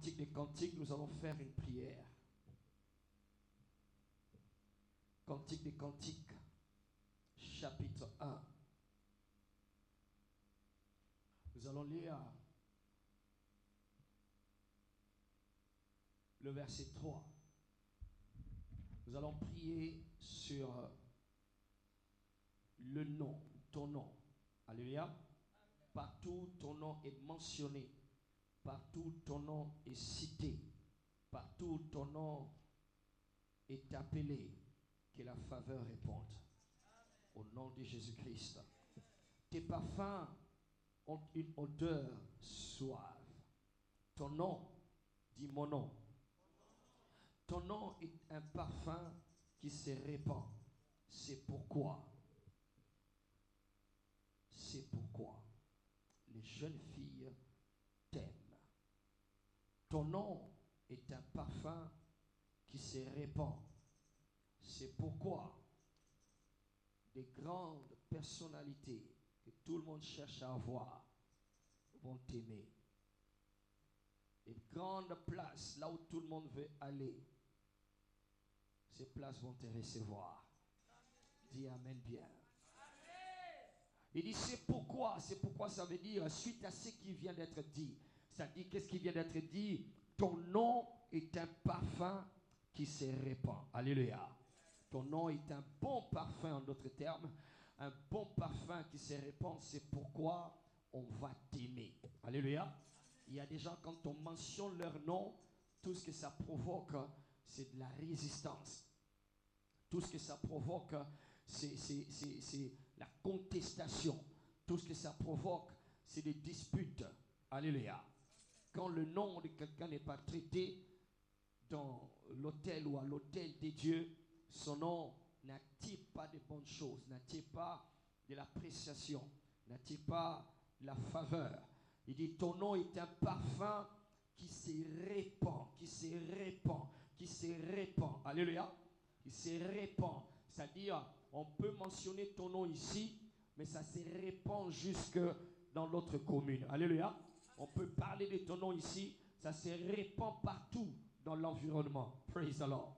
Cantique des Cantiques, nous allons faire une prière. Cantique des Cantiques, chapitre 1. Nous allons lire le verset 3. Nous allons prier sur le nom, ton nom. Alléluia. Partout ton nom est mentionné. Partout ton nom est cité. Partout ton nom est appelé. Que la faveur réponde. Au nom de Jésus-Christ. Tes parfums ont une odeur suave. Ton nom, dis mon nom. Ton nom est un parfum qui se répand. C'est pourquoi les jeunes filles t'aiment. Ton nom est un parfum qui se répand. C'est pourquoi des grandes personnalités que tout le monde cherche à avoir vont t'aimer. Des grandes places, là où tout le monde veut aller, ces places vont te recevoir. Dis Amen bien. Il dit c'est pourquoi ça veut dire, suite à ce qui vient d'être dit. Ça dit, qu'est-ce qui vient d'être dit? Ton nom est un parfum qui se répand. Alléluia. Ton nom est un bon parfum, en d'autres termes. Un bon parfum qui se répand, c'est pourquoi on va t'aimer. Alléluia. Il y a des gens, quand on mentionne leur nom, tout ce que ça provoque, c'est de la résistance. Tout ce que ça provoque, c'est la contestation. Tout ce que ça provoque, c'est des disputes. Alléluia. Quand le nom de quelqu'un n'est pas traité dans l'autel ou à l'autel des dieux, son nom n'attire pas de bonnes choses, n'attire pas de l'appréciation, n'attire pas de la faveur. Il dit, ton nom est un parfum qui se répand, qui se répand, qui se répand. Alléluia. Il se répand. C'est-à-dire, on peut mentionner ton nom ici, mais ça se répand jusque dans l'autre commune. Alléluia. On peut parler de ton nom ici, ça se répand partout dans l'environnement. Praise the Lord.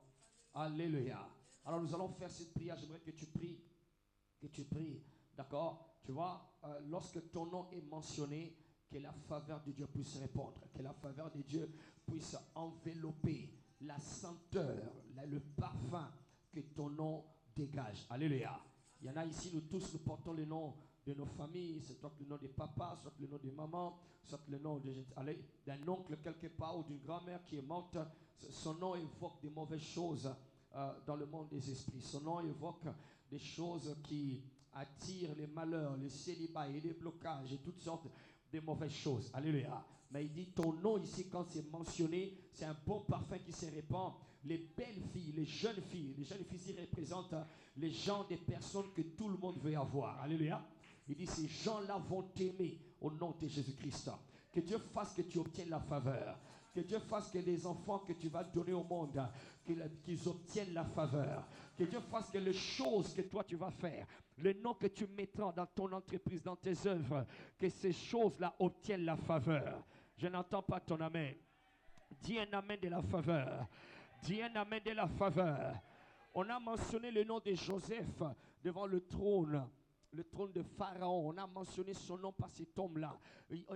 Alléluia. Alors nous allons faire cette prière. J'aimerais que tu pries. D'accord? Tu vois, lorsque ton nom est mentionné, que la faveur de Dieu puisse répondre, que la faveur de Dieu puisse envelopper la senteur, le parfum que ton nom dégage. Alléluia. Il y en a ici, nous tous, nous portons le nom de nos familles, soit le nom de papa, soit le nom de maman, soit le nom d'un oncle quelque part ou d'une grand-mère qui est morte. Son nom évoque des mauvaises choses dans le monde des esprits. Son nom évoque des choses qui attirent les malheurs, les célibats et les blocages et toutes sortes de mauvaises choses. Alléluia. Mais il dit ton nom ici, quand c'est mentionné, c'est un bon parfum qui se répand. Les belles filles, les jeunes filles ici représentent les gens, des personnes que tout le monde veut avoir. Alléluia. Il dit ces gens-là vont t'aimer au nom de Jésus-Christ. Que Dieu fasse que tu obtiennes la faveur. Que Dieu fasse que les enfants que tu vas donner au monde, qu'ils obtiennent la faveur. Que Dieu fasse que les choses que toi tu vas faire, le nom que tu mettras dans ton entreprise, dans tes œuvres, que ces choses-là obtiennent la faveur. Je n'entends pas ton amen. Dis un amen de la faveur. Dis un amen de la faveur. On a mentionné le nom de Joseph devant le trône de Pharaon. On a mentionné son nom par cet homme-là.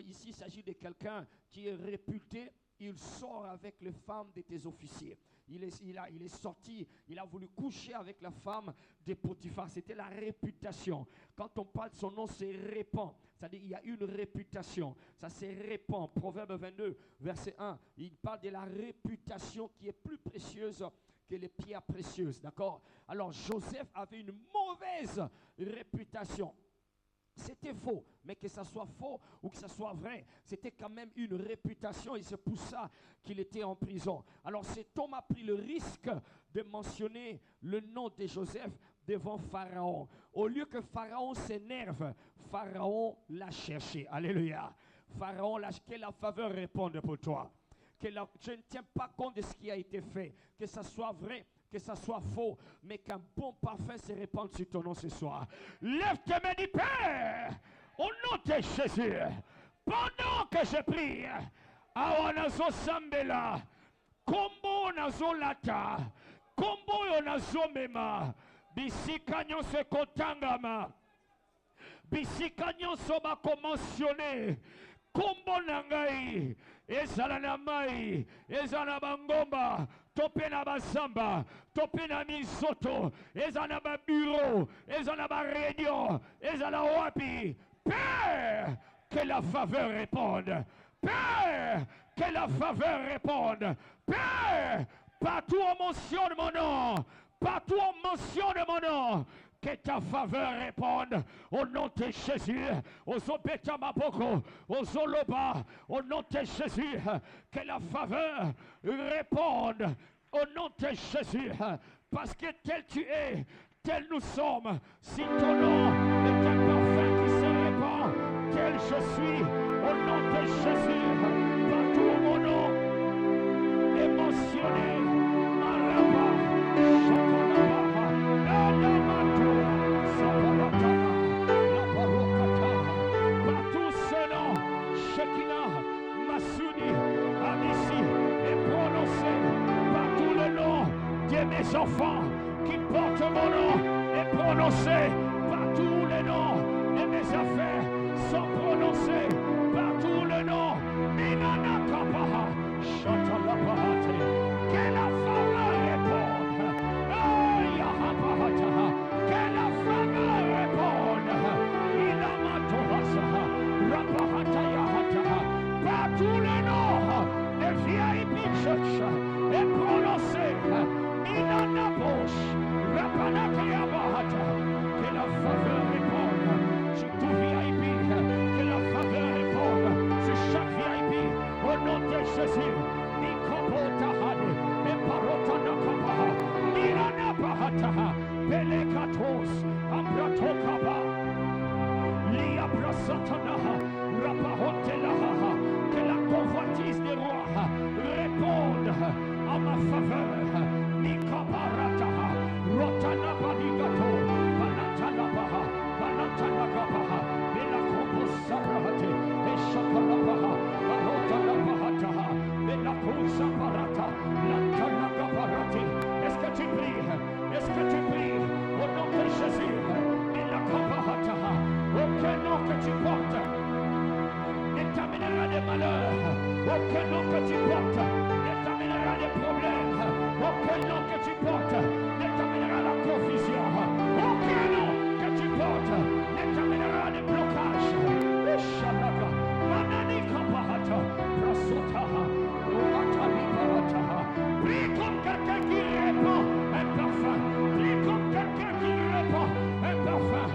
Ici, il s'agit de quelqu'un qui est réputé. Il sort avec les femmes de tes officiers. Il est sorti, il a voulu coucher avec la femme de Potiphar. C'était la réputation. Quand on parle de son nom, c'est répand. C'est-à-dire il y a une réputation. Ça se répand. Proverbe 22, verset 1. Il parle de la réputation qui est plus précieuse que les pierres précieuses. D'accord? Alors Joseph avait une mauvaise réputation. C'était faux, mais que ça soit faux ou que ça soit vrai, c'était quand même une réputation et c'est pour ça qu'il était en prison. Alors cet homme a pris le risque de mentionner le nom de Joseph devant Pharaon. Au lieu que Pharaon s'énerve, Pharaon l'a cherché. Alléluia. Pharaon lâche que la faveur réponde pour toi. Je ne tiens pas compte de ce qui a été fait, que ça soit vrai, que ça soit faux, mais qu'un bon parfum se répande sur ton nom ce soir. Lève tes mains du Père, au nom de Jésus, pendant que je prie. awa nazosambela kombo nazolata kombo oyo nazomema bisika nyonso ekotangama bisika nyonso bakomensione kombo na ngai ezala na mai ezala na bangomba to mpe na bazamba to mpe na minzoto ezala na baburo ezala na baréunion ezala wapi Père que la faveur réponde Père que la faveur réponde Père partout on mentionne mon nom partout on mentionne mon nom que ta faveur réponde au nom de Jésus. Ozopeta maboko, ozoloba, au nom de Jésus. Que la faveur réponde au nom de Jésus. Parce que tel tu es, tel nous sommes. Si ton nom est un parfum qui se répand, tel je suis, au nom de Jésus. Partout où mon nom est mentionné. Maraba, partout ce nom, Shekinah, Massoudi, Amissi, est prononcé. Partout le nom de mes enfants qui portent mon nom est prononcé. Partout le nom de mes affaires sont prononcés. Partout le nom, Minana Kapaha, Shatalapahate, que la faveur réponde. Que la faveur réponde. Ilamatohasa, Rapahatayahata. Partout le nom de VIP Church est prononcé. Minanabosh, Rapanatayabahata. Que la faveur réponde sur tout VIP. Que la faveur réponde sur chaque VIP. Au nom de Jésus. Nikopotahade, Eparotanakapaha, Miranapahataha, Pelekatos, Ambratokaba, Liabrasatanaha, Rapahotelaha. Que la convoitise des rois réponde à ma faveur. Nikabarataha, Rotanabaligato, Balatanabaha, Balatanagabaha, Belakobosarahate, Eshakalabaha, Barotanabahataha, Belakosabarata, Lantanagabarati. Est-ce que tu pries? Est-ce que tu pries au nom de Jésus? Belakabahataha. Aucun nom que tu portes ne t'amènera des malheurs. Aucun nom que tu portes ne t'amènera des problèmes. Aucun nom que tu portes ne t'amènera la confusion. Aucun nom que tu portes ne t'amènera des blocages. Ishalaga, Manani Kapahata, Prasotaha, Uratali Parataha. Prie comme quelqu'un qui répand un parfum. Prie comme quelqu'un qui répand un parfum.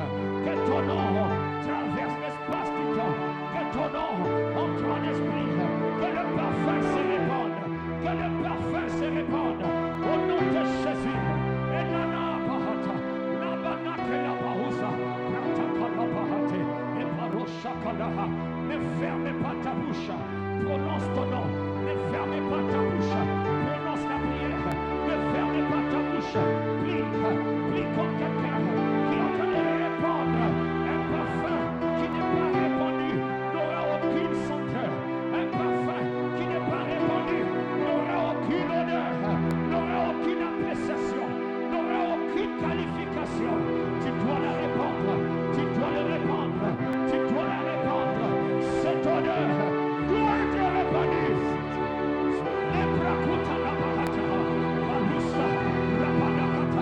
Que ton nom traverse l'espace du temps. Que ton nom entre en esprit. Que le parfum se répande. Que le parfum se répande. Au nom de Jésus. Et Nana Bahata. Nabana Kela Bahusa. Pratakala Bahate. Et Paroshakalaha. Ne fermez pas ta bouche. Prononce ton nom. Ne fermez pas ta bouche. Prononce la prière. Ne fermez pas ta bouche. Prie. Prie comme quelqu'un qui est en train de répandre un parfum qui n'est pas répandu n'aura aucune senteur. Un parfum qui n'est pas répandu n'aura aucune odeur, n'aura aucune appréciation, n'aura aucune qualification. Tu dois la répandre, tu dois le répandre, tu dois la répandre. Cette odeur doit être répandue. Les bracoutalamahata, Balusa, Rapanakata.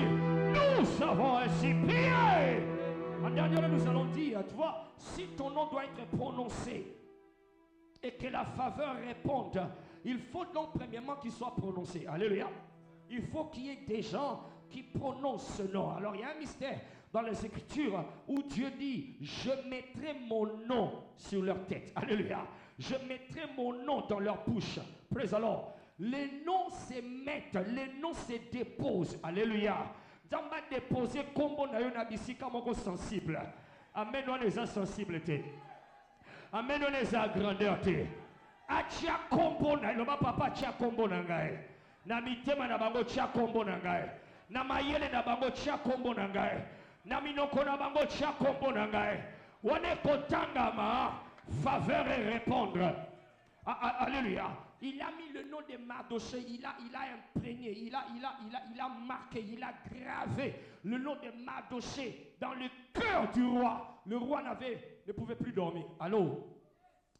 nous avons ainsi prié. En dernier, nous allons dire, tu vois, si ton nom doit être prononcé et que la faveur réponde, il faut donc premièrement qu'il soit prononcé. Alléluia. Il faut qu'il y ait des gens qui prononcent ce nom. Alors il y a un mystère dans les Écritures où Dieu dit, je mettrai mon nom sur leur tête. Alléluia. Je mettrai mon nom dans leur bouche. Praise alors. Les noms se mettent, les noms se déposent. Alléluia. Damba déposer combo na yo na bisika moko sensible. Amen, on les insensibles. Amen, on les a grandeur. Achia combo na yo papa achia combo na ngai. Na mitema na bango chia combo na ngai. Na mayele na bango chia combo na ngai. Na minoko na bango chia combo na ngai. Wane kotanga ma faveur et répondre. Alléluia. Il a mis le nom de Mardochée, il a imprégné, il a marqué, il a gravé le nom de Mardochée dans le cœur du roi. Le roi ne pouvait plus dormir. Allô?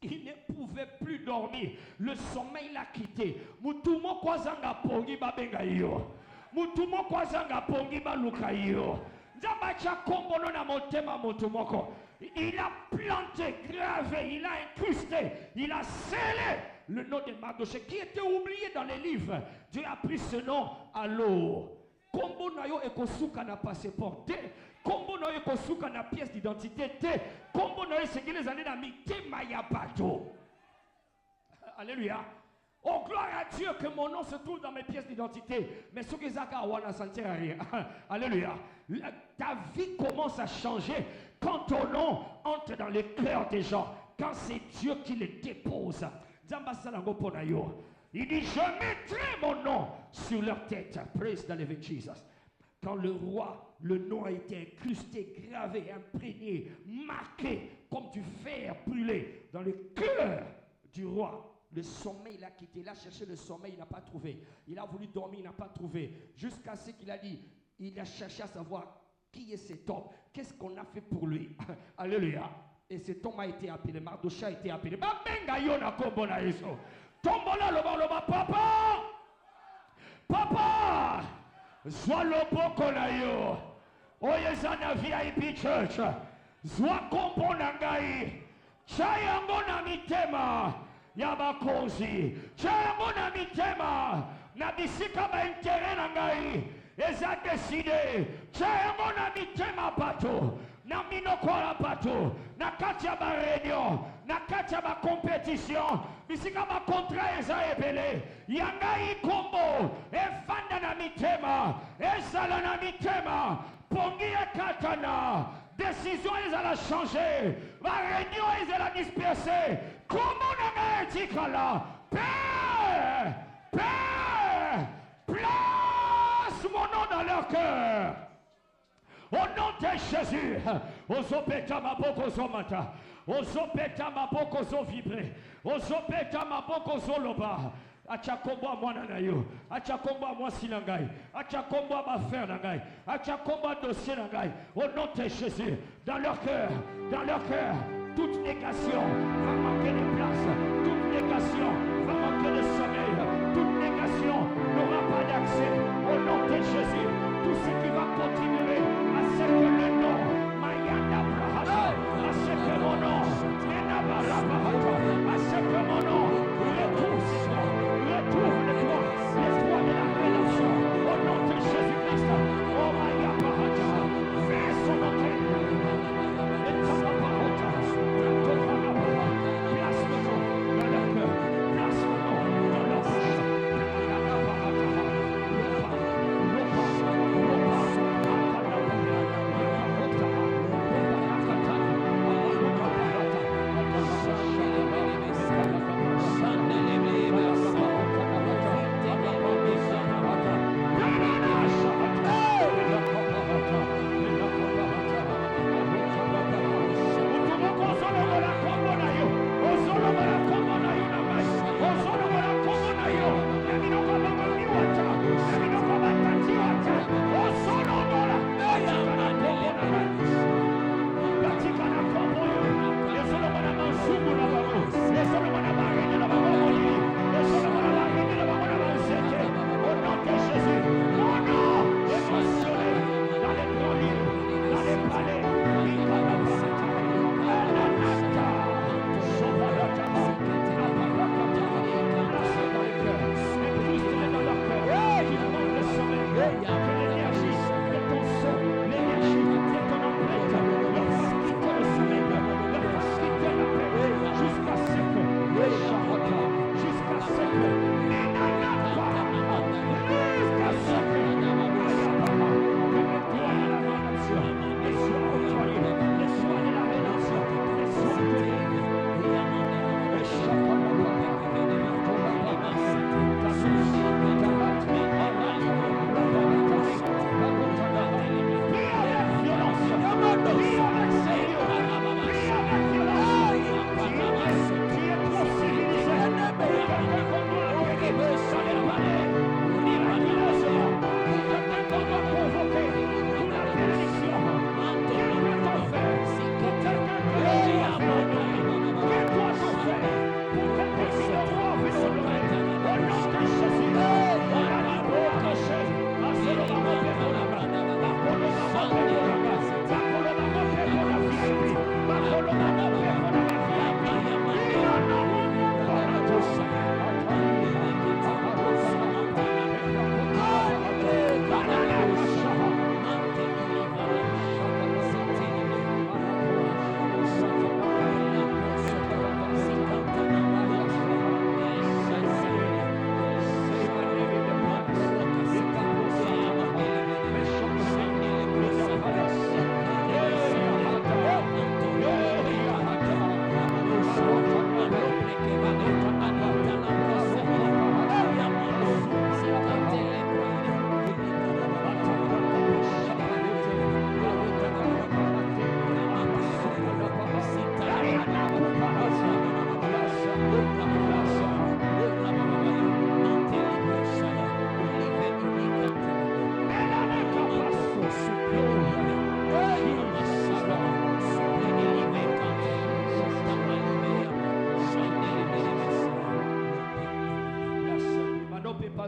Il ne pouvait plus dormir. Le sommeil l'a quitté. Mutumo kwazanga pongi babenga yo. Mutumo kwazanga pongi baluka yo. Nzabacha kombono na motema motumoko. Il a planté, gravé, il a incrusté, il a scellé le nom de Mardochée qui était oublié dans les livres. Dieu a pris ce nom à l'eau. Kombo na yo ekosuka na passeport. Kombo na yo ekosuka na pièce d'identité. Kombo na yo c'est les années mitema ya bateau. Alléluia. Oh, gloire à Dieu que mon nom se trouve dans mes pièces d'identité. Mais ce que Zaka wana sentir rien. Alléluia. Ta vie commence à changer quand ton nom entre dans le cœur des gens. Quand c'est Dieu qui le dépose. Il dit, je mettrai mon nom sur leur tête. Praise the living Jesus. Quand le roi, le nom a été incrusté, gravé, imprégné, marqué comme du fer brûlé dans le cœur du roi. Le sommeil l'a quitté. Il a cherché le sommeil, il n'a pas trouvé. Il a voulu dormir, il n'a pas trouvé. Jusqu'à ce qu'il a dit, il a cherché à savoir qui est cet homme. Qu'est-ce qu'on a fait pour lui? Alléluia. Et cet homme a été appelé. Mardochée a été appelé. Tombola loba papa. Papa. Zwa loboko na yo. Oyezana VIP Church. Zwa kombo na ngai. Chayango na mitema. Yabakozi. Chayango na mitema. Na bisika ba intérêt na ngai. Eza décidé. Chayango na mitema bato. Na minokola bato. Na kati ya ba réunion. Na kati ya ba compétition. Bisika ba contrat eza ebele. Yangai kombo. Efanda na mitema. Ezala na mitema. Pongi katana. Décision ils allaient changer. La réunion ils allaient disperser. Comment on a dit là? Père, Père, place mon nom dans leur cœur. Au nom de Jésus. Osopeta maboko zomata. Osopeta maboko zo vibre. Osopeta maboko zoloba. Achakomba mwana na yo. Achakomba mwasi na ngai. Achakomba affaire na ngai. Achakomba dossier na ngai. Au nom de Jésus, dans leur cœur, toute négation va manquer de place. Toute négation va manquer de sommeil. Toute négation n'aura pas d'accès. Au nom de Jésus, tout ce qui va continuer à ce que le nom Mayanda Brahata, à ce que mon nom Nenabara Brahata, à ce que mon nom retrouve les droits de la rédemption. Au nom de Jésus-Christ, oh Maya Brahata, fais son entrée. Et ta Brahata, place le nom dans leur cœur, place le nom dans leur bouche. Mayanda Brahata, Lopa,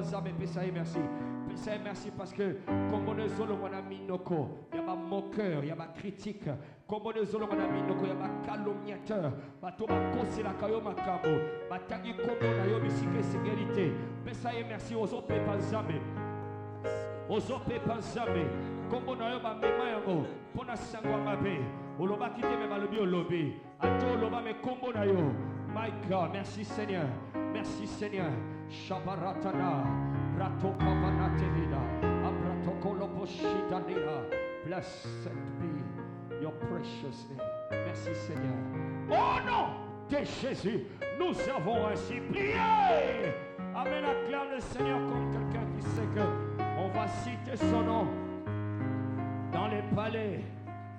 Zame, Pesaï, merci. Pesaï, merci parce que, comme on est zolo, on a mis noko, il y a ma moqueur, il y a ma critique. Comme on est zolo, on a mis noko, il y a ma calomniateur. Bato ma kose la kayo ma kabo. Batagi komo na yo bisike sécurité. Pesaï, merci aux autres pas Zame. Aux autres pas Zame. Comme on a yo ma mema yango, pona sangwa mabe. Oloba kite me balobi olobi. Ato oloba me kombo na yo. My God, merci Seigneur. Merci Seigneur. Shabaratana, Rato Pavanatevida, Abrato Koloposhitania. Blessed be your precious name. Merci Seigneur. Au nom de Jésus, nous avons ainsi prié. Amen. Acclame le Seigneur comme quelqu'un qui sait que on va citer son nom dans les palais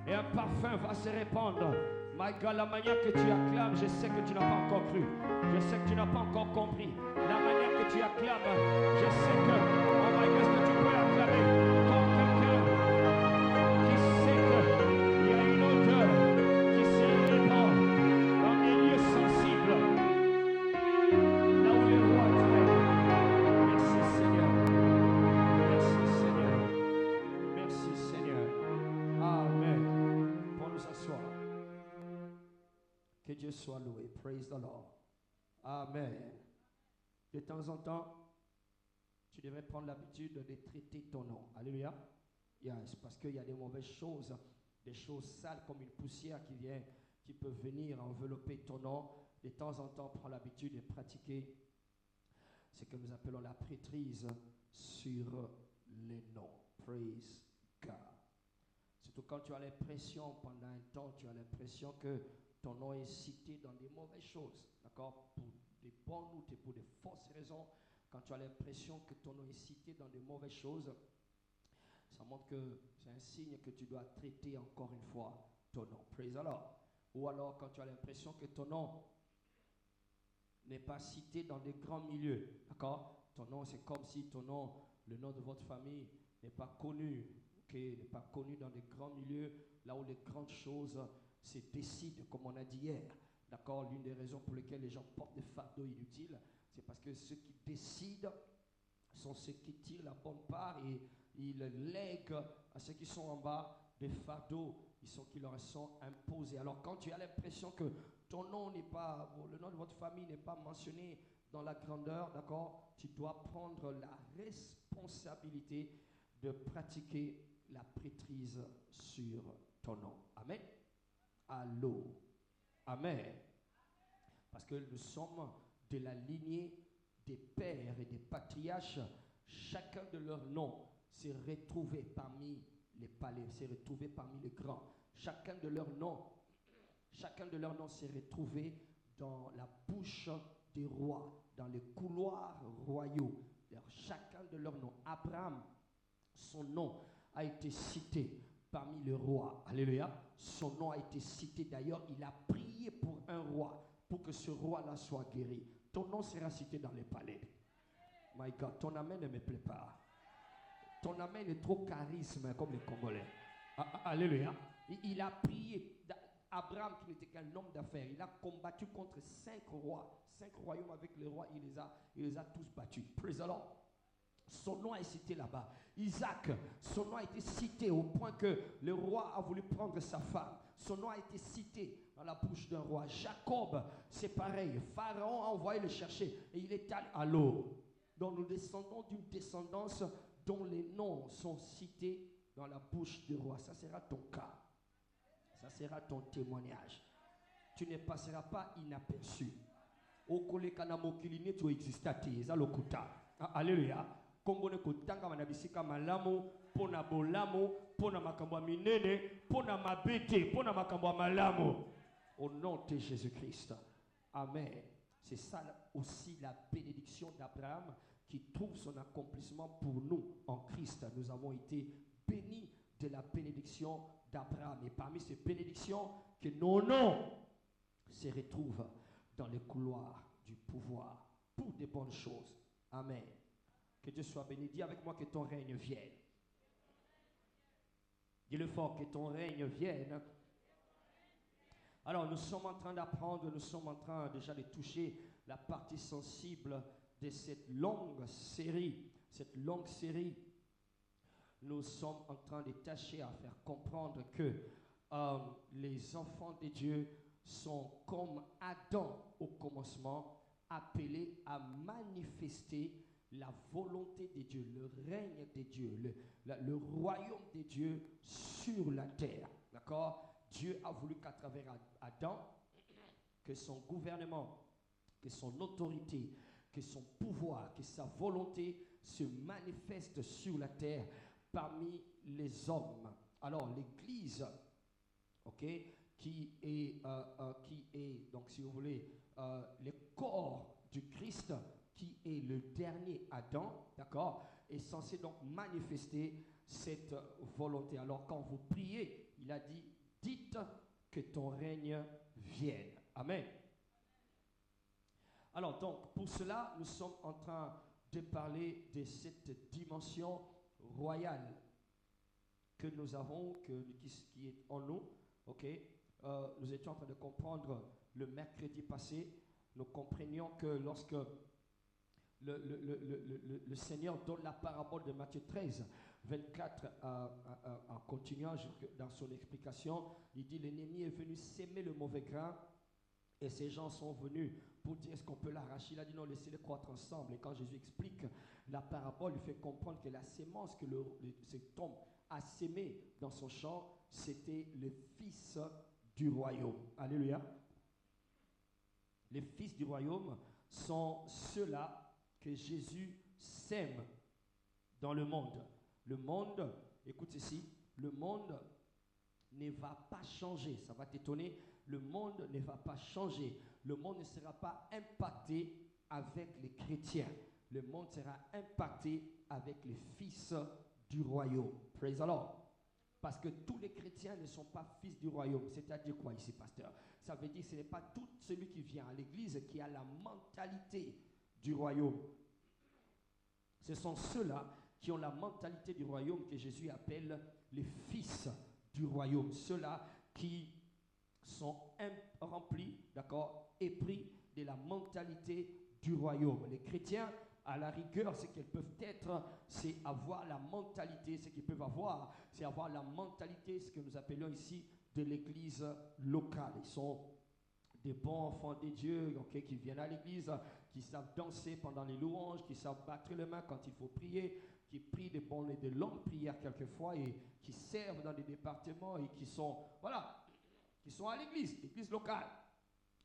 et un parfum va se répandre. My God, la manière que tu acclames, je sais que tu n'as pas encore cru. Je sais que tu n'as pas encore compris. La manière que tu acclames, je sais que, oh my God, que tu peux acclamer comme quelqu'un qui sait qu'il y a une odeur qui se répand dans des lieux sensibles. Là où le roi est. Merci Seigneur. Merci Seigneur. Merci Seigneur. Amen. Pour nous asseoir. Que Dieu soit loué. Praise the Lord. Amen. De temps en temps, tu devrais prendre l'habitude de traiter ton nom. Alléluia. Yes, parce qu'il y a des mauvaises choses, des choses sales comme une poussière qui peut venir envelopper ton nom. De temps en temps, prends l'habitude de pratiquer ce que nous appelons la prêtrise sur les noms. Praise God. Surtout quand tu as l'impression, pendant un temps, tu as l'impression que ton nom est cité dans des mauvaises choses, d'accord, pour des bonnes ou pour des fausses raisons. Quand tu as l'impression que ton nom est cité dans des mauvaises choses, ça montre que c'est un signe que tu dois traiter encore une fois ton nom. Praise the Lord. Ou alors quand tu as l'impression que ton nom n'est pas cité dans des grands milieux, d'accord. Ton nom, c'est comme si ton nom, le nom de votre famille n'est pas connu, ok, n'est pas connu dans des grands milieux, là où les grandes choses se décident, comme on a dit hier. D'accord, l'une des raisons pour lesquelles les gens portent des fardeaux inutiles, c'est parce que ceux qui décident sont ceux qui tirent la bonne part et ils lèguent à ceux qui sont en bas des fardeaux qui leur sont imposés. Alors quand tu as l'impression que ton nom n'est pas, le nom de votre famille n'est pas mentionné dans la grandeur, d'accord, tu dois prendre la responsabilité de pratiquer la prêtrise sur ton nom. Amen. Allô. Amen. Parce que nous sommes de la lignée des pères et des patriarches. Chacun de leurs noms s'est retrouvé parmi les palais, s'est retrouvé parmi les grands. Chacun de leurs noms s'est retrouvé dans la bouche des rois, dans les couloirs royaux. Alors, chacun de leurs noms. Abraham, son nom a été cité parmi les rois. Alléluia. Son nom a été cité. D'ailleurs, il a prié pour un roi, pour que ce roi-là soit guéri. Ton nom sera cité dans les palais. My God, ton amen ne me plaît pas. Ton amen est trop charisme comme les Congolais. Alléluia. Il a prié. Abraham, qui n'était qu'un homme d'affaires, il a combattu contre 5 rois, 5 royaumes avec les rois, il les a tous battus. Praise the Lord. Son nom est cité là-bas. Isaac, son nom a été cité au point que le roi a voulu prendre sa femme. Son nom a été cité dans la bouche d'un roi. Jacob, c'est pareil. Pharaon a envoyé le chercher et il est allé à l'eau. Donc nous descendons d'une descendance dont les noms sont cités dans la bouche du roi. Ça sera ton cas. Ça sera ton témoignage. Tu ne passeras pas inaperçu. Alléluia. Kombone kutanga manabisika malamu pona bolamo pona makambo minene pona mabete pona makambo malamu au nom de Jésus-Christ. Amen. C'est ça aussi la bénédiction d'Abraham qui trouve son accomplissement pour nous en Christ. Nous avons été bénis de la bénédiction d'Abraham. Et parmi ces bénédictions, que nos noms se retrouvent dans les couloirs du pouvoir pour des bonnes choses. Amen. Que Dieu soit béni. Dis avec moi que ton règne vienne. Dis-le fort, que ton règne vienne. Alors, nous sommes en train d'apprendre, nous sommes en train déjà de toucher la partie sensible de cette longue série, nous sommes en train de tâcher à faire comprendre que les enfants de Dieu sont comme Adam au commencement, appelés à manifester la volonté de Dieu, le règne de Dieu, le royaume de Dieu sur la terre. D'accord? Dieu a voulu qu'à travers Adam, que son gouvernement, que son autorité, que son pouvoir, que sa volonté se manifeste sur la terre parmi les hommes. Alors l'Église, ok, qui est donc si vous voulez le corps du Christ, qui est le dernier Adam, d'accord, est censé donc manifester cette volonté. Alors quand vous priez, il a dit, dites que ton règne vienne. Amen. Alors donc, pour cela, nous sommes en train de parler de cette dimension royale que nous avons, qui est en nous. Ok, nous étions en train de comprendre le mercredi passé, nous comprenions que lorsque le Seigneur donne la parabole de Matthieu 13, 24, en continuant dans son explication, il dit, l'ennemi est venu s'aimer le mauvais grain, et ces gens sont venus pour dire, est-ce qu'on peut l'arracher? Il a dit, non, laissez-les croître ensemble. Et quand Jésus explique la parabole, il fait comprendre que la sémence que cet homme a sémé dans son champ, c'était le fils du royaume. Alléluia. Les fils du royaume sont ceux-là que Jésus sème dans le monde. Le monde, écoute ceci, le monde ne va pas changer. Ça va t'étonner, le monde ne va pas changer. Le monde ne sera pas impacté avec les chrétiens. Le monde sera impacté avec les fils du royaume. Praise the Lord. Parce que tous les chrétiens ne sont pas fils du royaume. C'est-à-dire quoi ici, pasteur? Ça veut dire que ce n'est pas tout celui qui vient à l'église qui a la mentalité du royaume. Ce sont ceux-là qui ont la mentalité du royaume que Jésus appelle les fils du royaume. Ceux-là qui sont remplis, d'accord, épris de la mentalité du royaume. Les chrétiens, à la rigueur, ce qu'ils peuvent être, c'est avoir la mentalité, ce qu'ils peuvent avoir, c'est avoir la mentalité, ce que nous appelons ici, de l'église locale. Ils sont des bons enfants de Dieu, okay, qui viennent à l'église, qui savent danser pendant les louanges, qui savent battre les mains quand il faut prier, qui prient de longues prières quelquefois et qui servent dans des départements et qui sont, voilà, qui sont à l'église locale.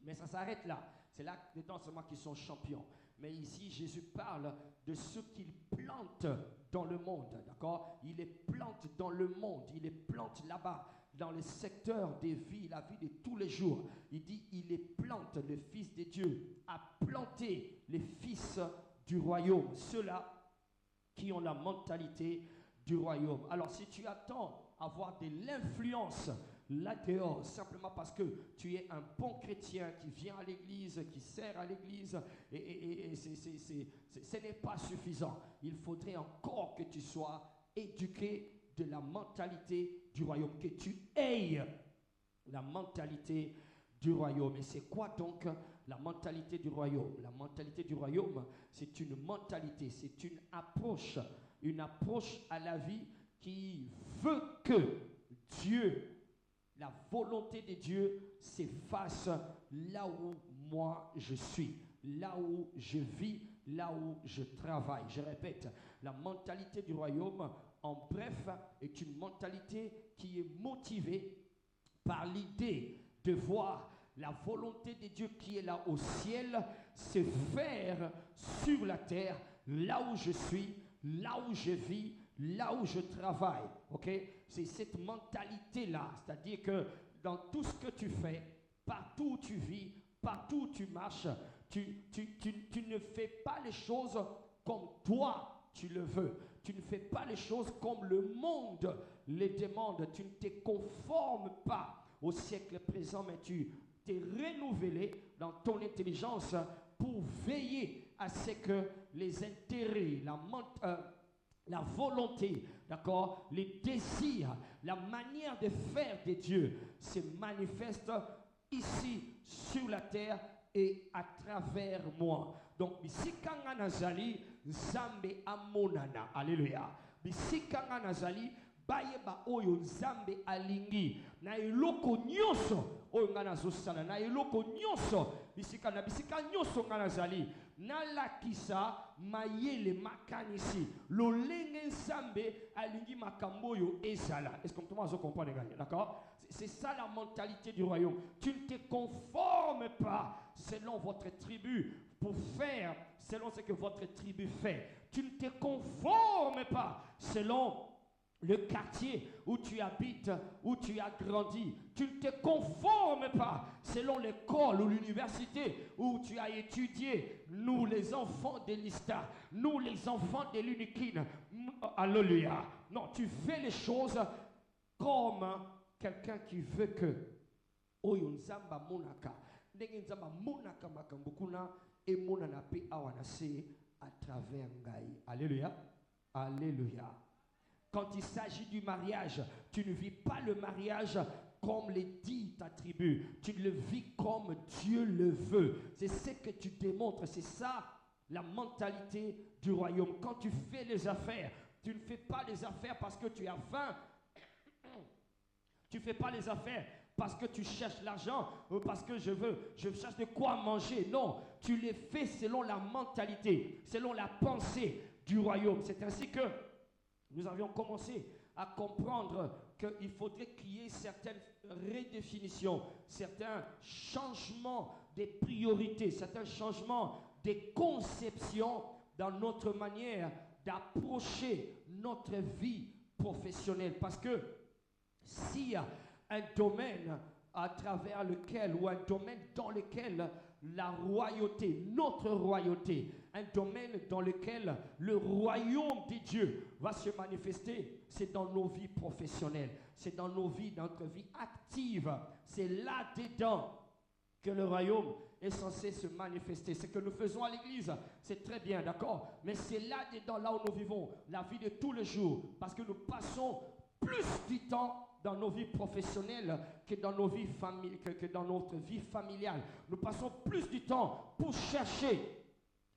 Mais ça s'arrête là. C'est là dedans seulement qu'ils sont champions. Mais ici, Jésus parle de ceux qu'il plante dans le monde, d'accord? Il les plante dans le monde, il les plante là-bas, dans le secteur des vies, la vie de tous les jours. Il dit, il les plante, le Fils de Dieu a planté les fils du royaume, ceux-là qui ont la mentalité du royaume. Alors si tu attends à avoir de l'influence là dehors, simplement parce que tu es un bon chrétien qui vient à l'église, qui sert à l'église, et ce n'est pas suffisant. Il faudrait encore que tu sois éduqué de la mentalité du royaume, que tu aies la mentalité du royaume. Et c'est quoi donc la mentalité du royaume? La mentalité du royaume, c'est une mentalité, c'est une approche à la vie qui veut que Dieu, la volonté de Dieu s'efface là où moi je suis, là où je vis, là où je travaille. Je répète, la mentalité du royaume, en bref, est une mentalité qui est motivée par l'idée de voir la volonté de Dieu qui est là au ciel se faire sur la terre, là où je suis, là où je vis, là où je travaille. Ok? C'est cette mentalité-là, c'est-à-dire que dans tout ce que tu fais, partout où tu vis, partout où tu marches, tu ne fais pas les choses comme toi tu le veux. Tu ne fais pas les choses comme le monde les demande. Tu ne te conformes pas au siècle présent, mais tu t'es renouvelé dans ton intelligence pour veiller à ce que les intérêts, la volonté, d'accord, les désirs, la manière de faire de Dieu se manifestent ici sur la terre et à travers moi. Donc, bisika nga nazali, Nzambe amonana. Alléluia. Bisika nga nazali, bayeba oyo Nzambe alingi. Na eloko nyonso, oyo nga nazosala. Na eloko nyonso, bisika nyonso nga nazali. Nalakisa mayele makanisi. Lolenge Nzambe alingi makamboyo ezala. Est-ce que tout le monde comprend, d'accord? C'est ça la mentalité du royaume. Tu ne te conformes pas selon votre tribu pour faire selon ce que votre tribu fait. Tu ne te conformes pas selon le quartier où tu habites, où tu as grandi. Tu ne te conformes pas selon l'école ou l'université où tu as étudié. Nous, les enfants de l'Ista, nous, les enfants de l'Uniquine. Alléluia. Non, tu fais les choses comme quelqu'un qui veut que oyo nzamba monaka ndenge nzamba monaka makambo kuna et monana pe awanase à travers ngai. Alléluia. Alléluia. Quand il s'agit du mariage, tu ne vis pas le mariage comme le dit ta tribu. Tu le vis comme Dieu le veut. C'est ce que tu démontres. C'est ça la mentalité du royaume. Quand tu fais les affaires, tu ne fais pas les affaires parce que tu as faim. Tu ne fais pas les affaires parce que tu cherches l'argent, parce que je cherche de quoi manger. Non, tu les fais selon la mentalité, selon la pensée du royaume. C'est ainsi que nous avions commencé à comprendre qu'il faudrait qu'il y ait certaines redéfinitions, certains changements des priorités, certains changements des conceptions dans notre manière d'approcher notre vie professionnelle. Parce que s'il y a un domaine à travers lequel, ou un domaine dans lequel la royauté, notre royauté, un domaine dans lequel le royaume de Dieu va se manifester, c'est dans nos vies professionnelles, c'est dans nos vies, dans notre vie active. C'est là-dedans que le royaume est censé se manifester. Ce que nous faisons à l'église, c'est très bien, d'accord? Mais c'est là-dedans, là où nous vivons, la vie de tous les jours, parce que nous passons plus du temps dans nos vies professionnelles que dans nos vies que dans notre vie familiale. Nous passons plus du temps pour chercher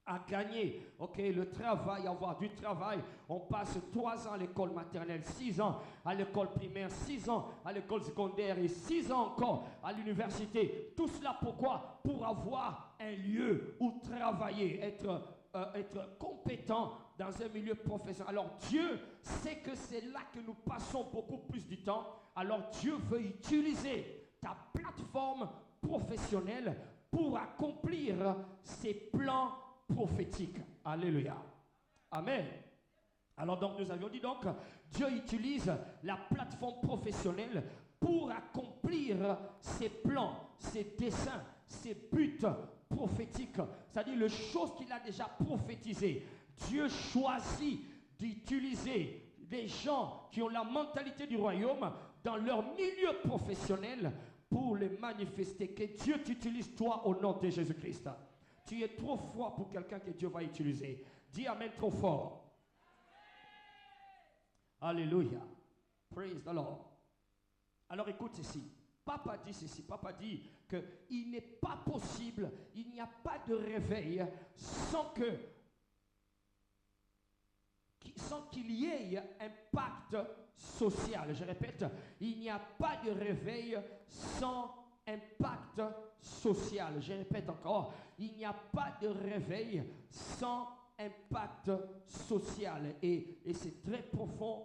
à gagner, le travail, avoir du travail. On passe 3 ans à l'école maternelle, 6 ans à l'école primaire, 6 ans à l'école secondaire et 6 ans encore à l'université. Tout cela pourquoi? Pour avoir un lieu où travailler, être compétent dans un milieu professionnel. Alors Dieu sait que c'est là que nous passons beaucoup plus du temps. Alors Dieu veut utiliser ta plateforme professionnelle pour accomplir ses plans prophétiques. Alléluia. Amen. Alors donc nous avions dit donc, Dieu utilise la plateforme professionnelle pour accomplir ses plans, ses desseins, ses buts prophétiques. C'est-à-dire les choses qu'il a déjà prophétisées. Dieu choisit d'utiliser des gens qui ont la mentalité du royaume dans leur milieu professionnel pour les manifester. Que Dieu t'utilise toi au nom de Jésus-Christ. Tu es trop fort pour quelqu'un que Dieu va utiliser. Dis amen trop fort. Alléluia. Praise the Lord. Alors écoute ceci. Papa dit ceci. Papa dit qu'il n'est pas possible, il n'y a pas de réveil sans qu'il y ait un pacte social. Je répète, il n'y a pas de réveil sans un pacte social. Je répète encore, il n'y a pas de réveil sans un pacte social. Et c'est très profond,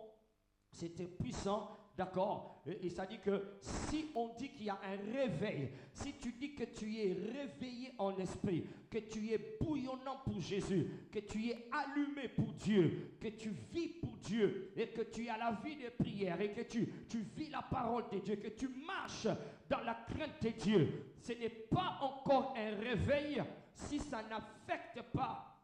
c'est très puissant. D'accord? Et ça dit que si on dit qu'il y a un réveil, si tu dis que tu es réveillé en esprit, que tu es bouillonnant pour Jésus, que tu es allumé pour Dieu, que tu vis pour Dieu, et que tu as la vie de prière, et que tu vis la parole de Dieu, que tu marches dans la crainte de Dieu, ce n'est pas encore un réveil si ça n'affecte pas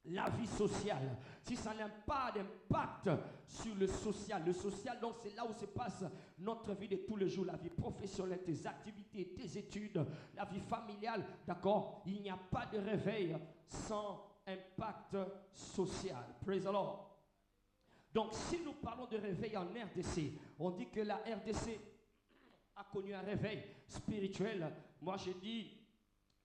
la vie sociale, si ça n'a pas d'impact sur le social. Le social, donc, c'est là où se passe notre vie de tous les jours, la vie professionnelle, tes activités, tes études, la vie familiale, d'accord? Il n'y a pas de réveil sans impact social. Praise the Lord. Donc, si nous parlons de réveil en RDC, on dit que la RDC a connu un réveil spirituel. Moi, j'ai dit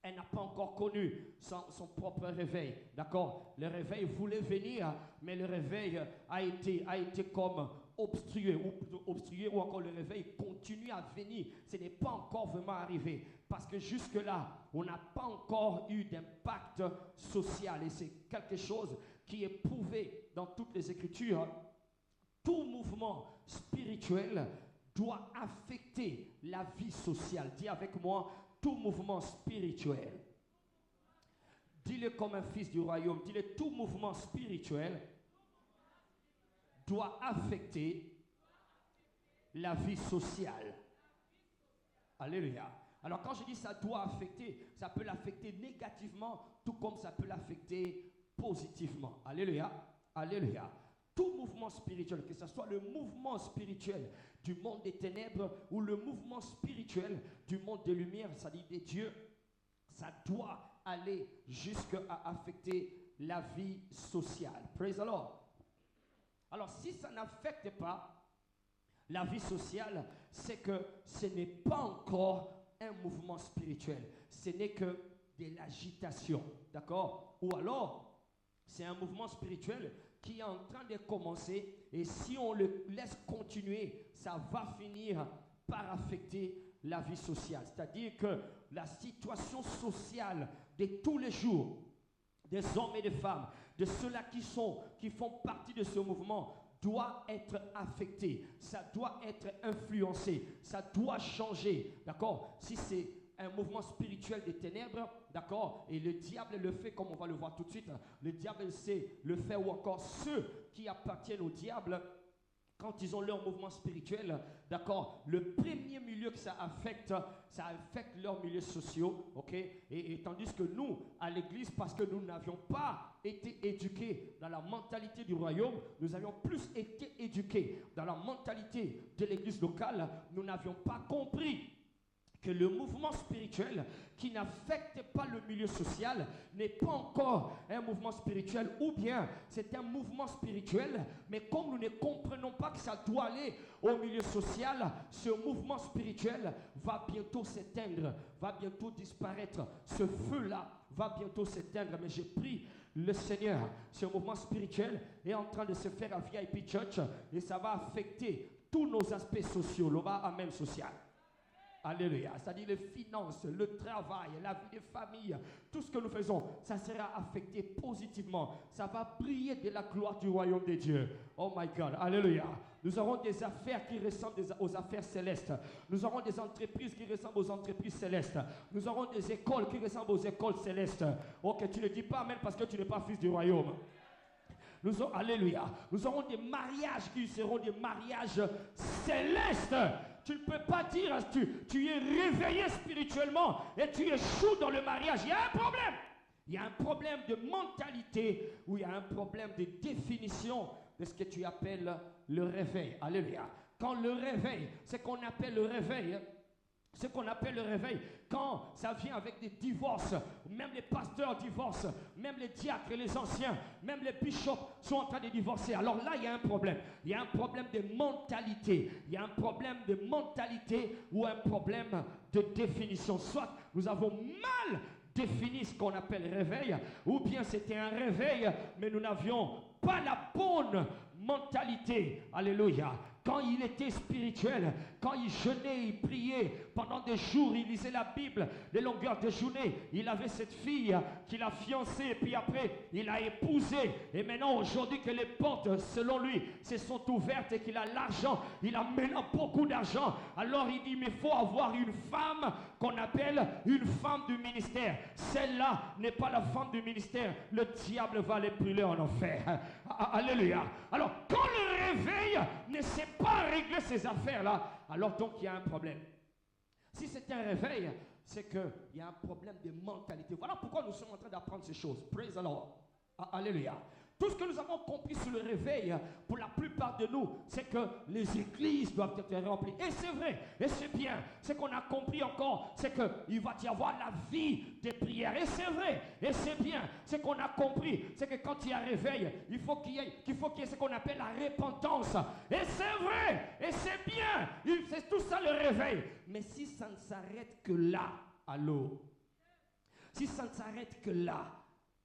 Elle n'a pas encore connu son propre réveil. D'accord? Le réveil voulait venir, mais le réveil a été comme obstrué ou encore le réveil continue à venir. Ce n'est pas encore vraiment arrivé. Parce que jusque-là, on n'a pas encore eu d'impact social. Et c'est quelque chose qui est prouvé dans toutes les Écritures. Tout mouvement spirituel doit affecter la vie sociale. Dis avec moi, tout mouvement spirituel. Dis-le comme un fils du royaume. Dis-le, tout mouvement spirituel doit affecter la vie sociale. Alléluia. Alors quand je dis ça doit affecter, ça peut l'affecter négativement, tout comme ça peut l'affecter positivement. Alléluia. Alléluia. Tout mouvement spirituel, que ce soit le mouvement spirituel du monde des ténèbres ou le mouvement spirituel du monde des lumières, c'est-à-dire des dieux, ça doit aller jusqu'à affecter la vie sociale. Praise the Lord. Alors si ça n'affecte pas la vie sociale, c'est que ce n'est pas encore un mouvement spirituel. Ce n'est que de l'agitation. D'accord? Ou alors, c'est un mouvement spirituel qui est en train de commencer et si on le laisse continuer, ça va finir par affecter la vie sociale. C'est-à-dire que la situation sociale de tous les jours, des hommes et des femmes, de ceux-là qui font partie de ce mouvement, doit être affectée. Ça doit être influencé. Ça doit changer. D'accord? Si c'est un mouvement spirituel des ténèbres, d'accord, et le diable le fait, comme on va le voir tout de suite, le diable sait le fait, ou encore ceux qui appartiennent au diable, quand ils ont leur mouvement spirituel, d'accord, le premier milieu que ça affecte leurs milieux sociaux, ok, et tandis que nous, à l'église, parce que nous n'avions pas été éduqués dans la mentalité du royaume, nous avions plus été éduqués dans la mentalité de l'église locale, nous n'avions pas compris que le mouvement spirituel qui n'affecte pas le milieu social n'est pas encore un mouvement spirituel, ou bien c'est un mouvement spirituel, mais comme nous ne comprenons pas que ça doit aller au milieu social, ce mouvement spirituel va bientôt s'éteindre, va bientôt disparaître. Ce feu-là va bientôt s'éteindre, mais j'ai pris le Seigneur, ce mouvement spirituel est en train de se faire à VIP Church et ça va affecter tous nos aspects sociaux, le bas à même social. Alléluia. C'est-à-dire les finances, le travail, la vie des familles, tout ce que nous faisons, ça sera affecté positivement. Ça va briller de la gloire du royaume des dieux. Oh my God. Alléluia. Nous aurons des affaires qui ressemblent aux affaires célestes. Nous aurons des entreprises qui ressemblent aux entreprises célestes. Nous aurons des écoles qui ressemblent aux écoles célestes. Ok, tu ne dis pas amen parce que tu n'es pas fils du royaume. Alléluia. Nous aurons des mariages qui seront des mariages célestes. Tu ne peux pas dire, tu es réveillé spirituellement et tu échoues dans le mariage. Il y a un problème. Il y a un problème de mentalité ou il y a un problème de définition de ce que tu appelles le réveil. Alléluia. Quand le réveil, ce qu'on appelle le réveil, quand ça vient avec des divorces, même les pasteurs divorcent, même les diacres et les anciens, même les bishops sont en train de divorcer. Alors là, il y a un problème. Il y a un problème de mentalité. Il y a un problème de mentalité ou un problème de définition. Soit nous avons mal défini ce qu'on appelle réveil, ou bien c'était un réveil, mais nous n'avions pas la bonne mentalité. Alléluia. Quand il était spirituel, quand il jeûnait, il priait, pendant des jours, il lisait la Bible, les longueurs de journée, il avait cette fille qu'il a fiancée, et puis après, il a épousé. Et maintenant, aujourd'hui, que les portes, selon lui, se sont ouvertes et qu'il a l'argent, il a maintenant beaucoup d'argent. Alors il dit, mais il faut avoir une femme qu'on appelle une femme du ministère. Celle-là n'est pas la femme du ministère. Le diable va les brûler en enfer. Alléluia. Alors, quand le réveil ne sait pas régler ces affaires-là, alors donc il y a un problème. Si c'est un réveil, c'est qu'il y a un problème de mentalité. Voilà pourquoi nous sommes en train d'apprendre ces choses. Praise the Lord. Alléluia. Tout ce que nous avons compris sur le réveil, pour la plupart de nous, c'est que les églises doivent être remplies. Et c'est vrai, et c'est bien. Ce qu'on a compris encore, c'est qu'il va y avoir la vie des prières. Et c'est vrai, et c'est bien. Ce qu'on a compris, c'est que quand il y a réveil, il faut qu'il y ait ce qu'on appelle la repentance. Et c'est vrai, et c'est bien. C'est tout ça le réveil. Mais si ça ne s'arrête que là, allô, si ça ne s'arrête que là,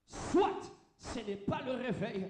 soit ce n'est pas le réveil,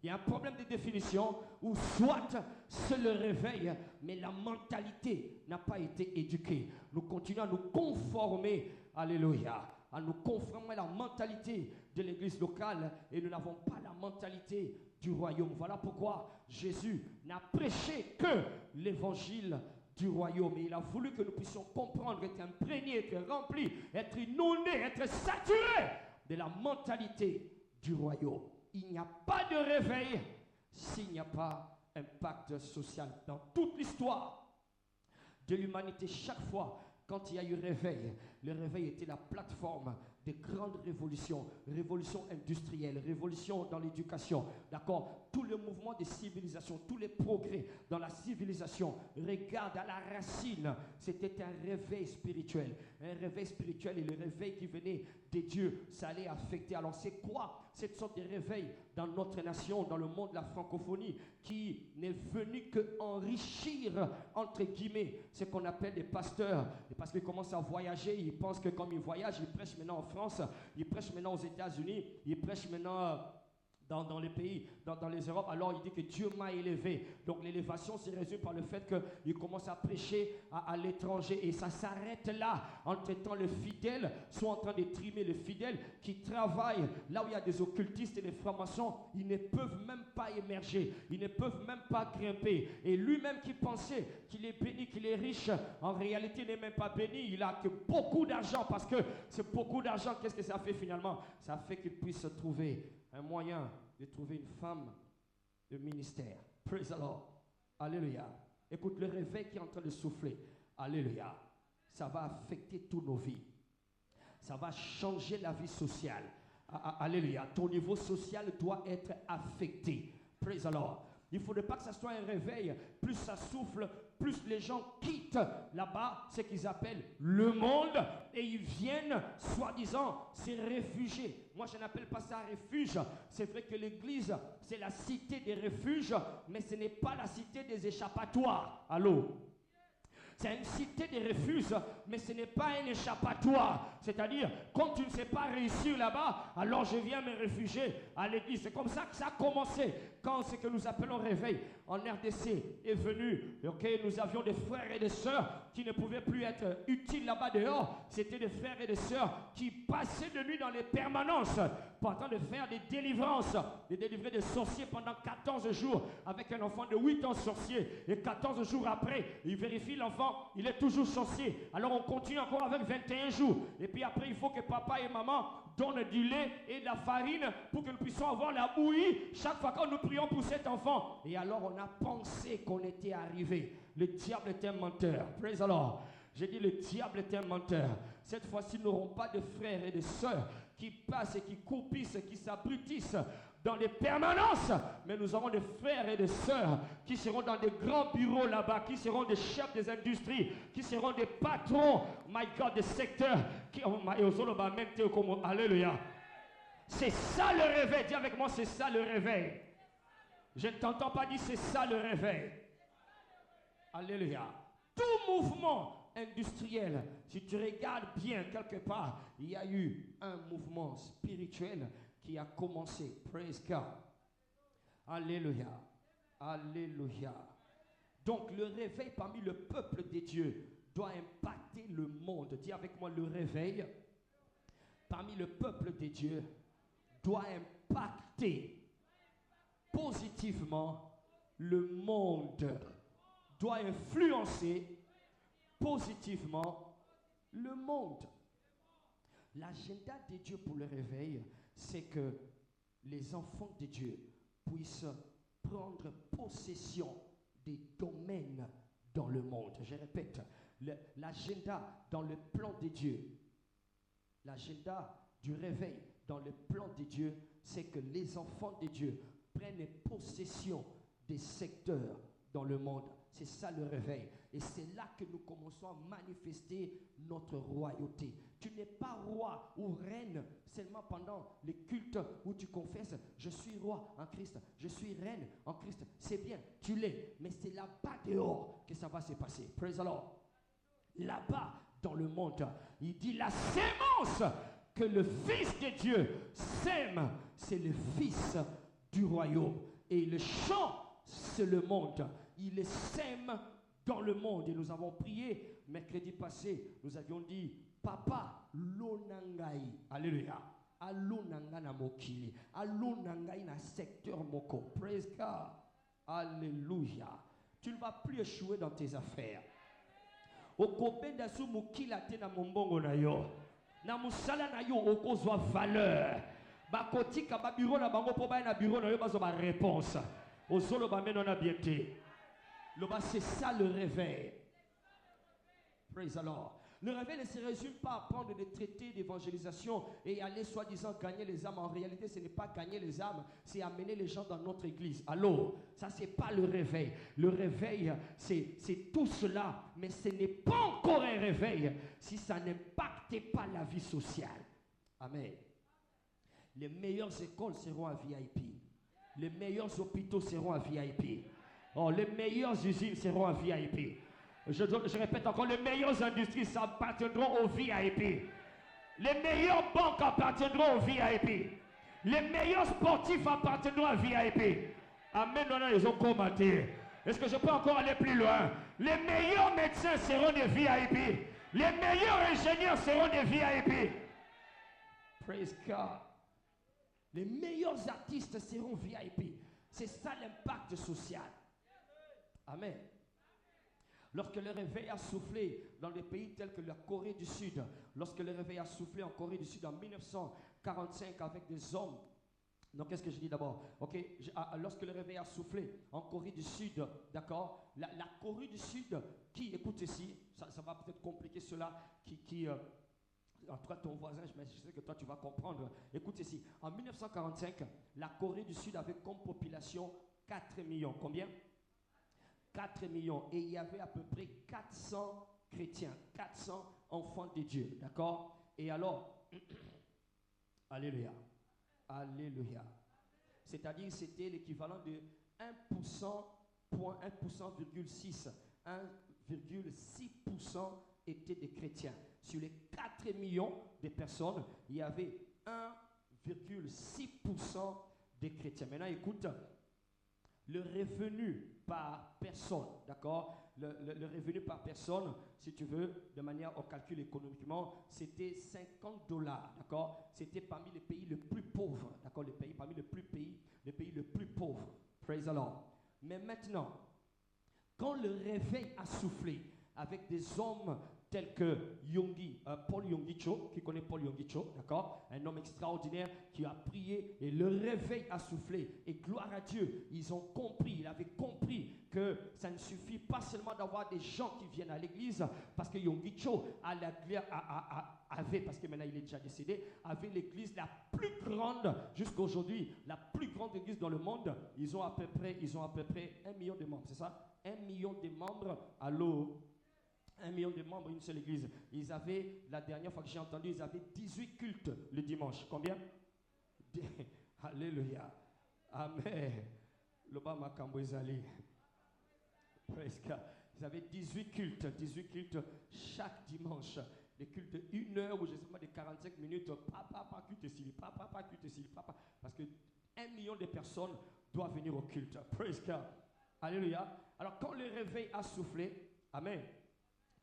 il y a un problème de définition, ou soit c'est le réveil, mais la mentalité n'a pas été éduquée. Nous continuons à nous conformer, alléluia, à nous conformer à la mentalité de l'église locale et nous n'avons pas la mentalité du royaume. Voilà pourquoi Jésus n'a prêché que l'évangile du royaume. Et il a voulu que nous puissions comprendre, être imprégnés, être remplis, être inondés, être saturés de la mentalité du royaume. Il n'y a pas de réveil s'il n'y a pas un pacte social. Dans toute l'histoire de l'humanité, chaque fois quand il y a eu réveil, le réveil était la plateforme de grandes révolutions, révolution industrielle, révolution dans l'éducation, d'accord? Tous les mouvements de civilisation, tous les progrès dans la civilisation, regarde à la racine, c'était un réveil spirituel et le réveil qui venait de Dieu, ça allait affecter. Alors c'est quoi cette sorte de réveil dans notre nation, dans le monde de la francophonie, qui n'est venu qu'enrichir, entre guillemets, ce qu'on appelle des pasteurs, et parce qu'ils commencent à voyager, ils pensent que comme ils voyagent, ils prêchent maintenant en France, ils prêchent maintenant aux États-Unis, ils prêchent maintenant dans les pays, dans les Europes. Alors il dit que Dieu m'a élevé. Donc l'élévation se résume par le fait qu'il commence à prêcher à l'étranger et ça s'arrête là. Entre-temps, les fidèles sont en train de trimer. Les fidèles qui travaillent là où il y a des occultistes et des francs-maçons, ils ne peuvent même pas émerger, ils ne peuvent même pas grimper. Et lui-même qui pensait qu'il est béni, qu'il est riche, en réalité il n'est même pas béni. Il a que beaucoup d'argent, parce que c'est beaucoup d'argent. Qu'est-ce que ça fait finalement? Ça fait qu'il puisse trouver un moyen de trouver une femme de ministère. Praise the Lord. Alléluia. Écoute, le réveil qui est en train de souffler, alléluia, ça va affecter toutes nos vies. Ça va changer la vie sociale. Alléluia. Ton niveau social doit être affecté. Praise the Lord. Il ne faudrait pas que ça soit un réveil. Plus ça souffle, plus les gens quittent là-bas ce qu'ils appellent le monde et ils viennent, soi-disant, se réfugier. Moi, je n'appelle pas ça refuge. C'est vrai que l'église, c'est la cité des refuges, mais ce n'est pas la cité des échappatoires. Allô? C'est une cité de refuge, mais ce n'est pas un échappatoire. C'est-à-dire, quand tu ne sais pas réussir là-bas, alors je viens me réfugier à l'église. C'est comme ça que ça a commencé. Quand ce que nous appelons réveil en RDC est venu, okay, nous avions des frères et des sœurs qui ne pouvaient plus être utiles là-bas dehors. C'était des frères et des sœurs qui passaient de nuit dans les permanences, partant de faire des délivrances, de délivrer des sorciers pendant 14 jours avec un enfant de 8 ans sorcier. Et 14 jours après, il vérifie l'enfant, il est toujours sorcier. Alors on continue encore avec 21 jours. Et puis après, il faut que papa et maman donnent du lait et de la farine pour que nous puissions avoir la bouillie chaque fois que nous prions pour cet enfant. Et alors on a pensé qu'on était arrivé. Le diable est un menteur. Praise the Lord. J'ai dit le diable est un menteur. Cette fois-ci, nous n'aurons pas de frères et de sœurs qui passent et qui coupissent, qui s'abrutissent dans les permanences, mais nous aurons des frères et des sœurs qui seront dans des grands bureaux là-bas, qui seront des chefs des industries, qui seront des patrons, my God, des secteurs. Alléluia. C'est ça le réveil. Dis avec moi, c'est ça le réveil. Je ne t'entends pas dire c'est ça le réveil. Alléluia. Tout mouvement industriel, si tu regardes bien quelque part, il y a eu un mouvement spirituel qui a commencé. Praise God. Alléluia. Alléluia. Donc le réveil parmi le peuple de Dieu doit impacter le monde. Dis avec moi, le réveil parmi le peuple de Dieu doit impacter positivement le monde, doit influencer positivement le monde. L'agenda de Dieu pour le réveil, c'est que les enfants de Dieu puissent prendre possession des domaines dans le monde. Je répète, l'agenda dans le plan de Dieu, l'agenda du réveil dans le plan de Dieu, c'est que les enfants de Dieu prennent possession des secteurs dans le monde. C'est ça le réveil. Et c'est là que nous commençons à manifester notre royauté. Tu n'es pas roi ou reine seulement pendant les cultes où tu confesses « Je suis roi en Christ, je suis reine en Christ ». C'est bien, tu l'es. Mais c'est là-bas dehors que ça va se passer. Praise the Lord. Là-bas dans le monde, il dit la sémence que le Fils de Dieu sème, c'est le Fils du royaume. Et le champ, c'est le monde. Il le sème dans le monde. Et nous avons prié mercredi passé. Nous avions dit, Papa, l'onangai. Alléluia. Alonanga na mokili. Alonangai na secteur moko. Praise God. Alléluia. Tu ne vas plus échouer dans tes affaires. Okobenda su mokila te na mombongo na yo. Na musala na yo okozwa valeur. Bakotika ba bureau na bango po ba na bureau na yo bazo ba réponse. Ozolo ba meno na bienté. C'est ça le réveil. Praise the Lord. Le réveil ne se résume pas à prendre des traités d'évangélisation et aller soi-disant gagner les âmes. En réalité, ce n'est pas gagner les âmes, c'est amener les gens dans notre église. Allô, ça c'est pas le réveil. Le réveil, c'est tout cela, mais ce n'est pas encore un réveil si ça n'impacte pas la vie sociale. Amen. Les meilleures écoles seront à VIP. Les meilleurs hôpitaux seront à VIP. Oh, les meilleures usines seront à VIP. Je répète encore, les meilleures industries appartiendront au VIP. Les meilleures banques appartiendront au VIP. Les meilleurs sportifs appartiendront à VIP. Amen, non, ils ont commenté. Est-ce que je peux encore aller plus loin? Les meilleurs médecins seront des VIP. Les meilleurs ingénieurs seront des VIP. Praise God. Les meilleurs artistes seront VIP. C'est ça l'impact social. Amen. Lorsque le réveil a soufflé dans des pays tels que la Corée du Sud, lorsque le réveil a soufflé en Corée du Sud en 1945 avec des hommes, donc qu'est-ce que je dis d'abord? Ok, lorsque le réveil a soufflé en Corée du Sud, d'accord, la Corée du Sud, qui, écoute ici, ça va peut-être compliquer cela, en tout cas ton voisin, mais je sais que toi tu vas comprendre, écoute ici, en 1945, la Corée du Sud avait comme population 4 millions, combien? 4 millions, et il y avait à peu près 400 chrétiens, 400 enfants de Dieu, d'accord? Et alors, alléluia, alléluia, c'est-à-dire c'était l'équivalent de 1%, 1,6%, 1,6% étaient des chrétiens. Sur les 4 millions de personnes, il y avait 1,6% des chrétiens. Maintenant, écoute, le revenu par personne, d'accord? Le revenu par personne, si tu veux, de manière au calcul économiquement, c'était $50, d'accord? C'était parmi les pays les plus pauvres, d'accord? Parmi les pays les plus pauvres. Praise the Lord. Mais maintenant, quand le réveil a soufflé avec des hommes tels que Paul Yonggi Cho, qui connaît Paul Yonggi Cho, d'accord? Un homme extraordinaire qui a prié et le réveil a soufflé. Et gloire à Dieu, il avait compris que ça ne suffit pas seulement d'avoir des gens qui viennent à l'église, parce que Yonggi Cho avait, parce que maintenant il est déjà décédé, avait l'église la plus grande jusqu'à aujourd'hui, la plus grande église dans le monde. Ils ont à peu près 1 million de membres, c'est ça? 1 million de membres. Allô? 1 million de membres, une seule église. Ils avaient, la dernière fois que j'ai entendu, ils avaient 18 cultes le dimanche. Combien? Alléluia. Amen. L'Obama Kambouezali. Praise God. Ils avaient 18 cultes chaque dimanche. Des cultes de 1 heure ou je ne sais pas, de 45 minutes. Papa, culte ici, papa, culte ici, papa. Parce que 1 million de personnes doivent venir au culte. Praise God. Alléluia. Alors quand le réveil a soufflé, amen.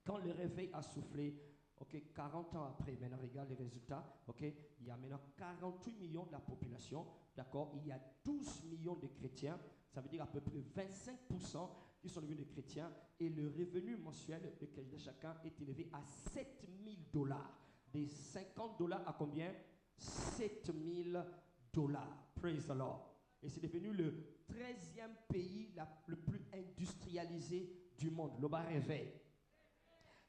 Quand le réveil a soufflé, ok, 40 ans après, maintenant regarde les résultats, ok, il y a maintenant 48 millions de la population, d'accord, il y a 12 millions de chrétiens, ça veut dire à peu près 25% qui sont devenus des chrétiens, et le revenu mensuel de chacun est élevé à $7,000. Des $50 à combien? $7,000. Praise the Lord. Et c'est devenu le 13e pays le plus industrialisé du monde, le bas réveil.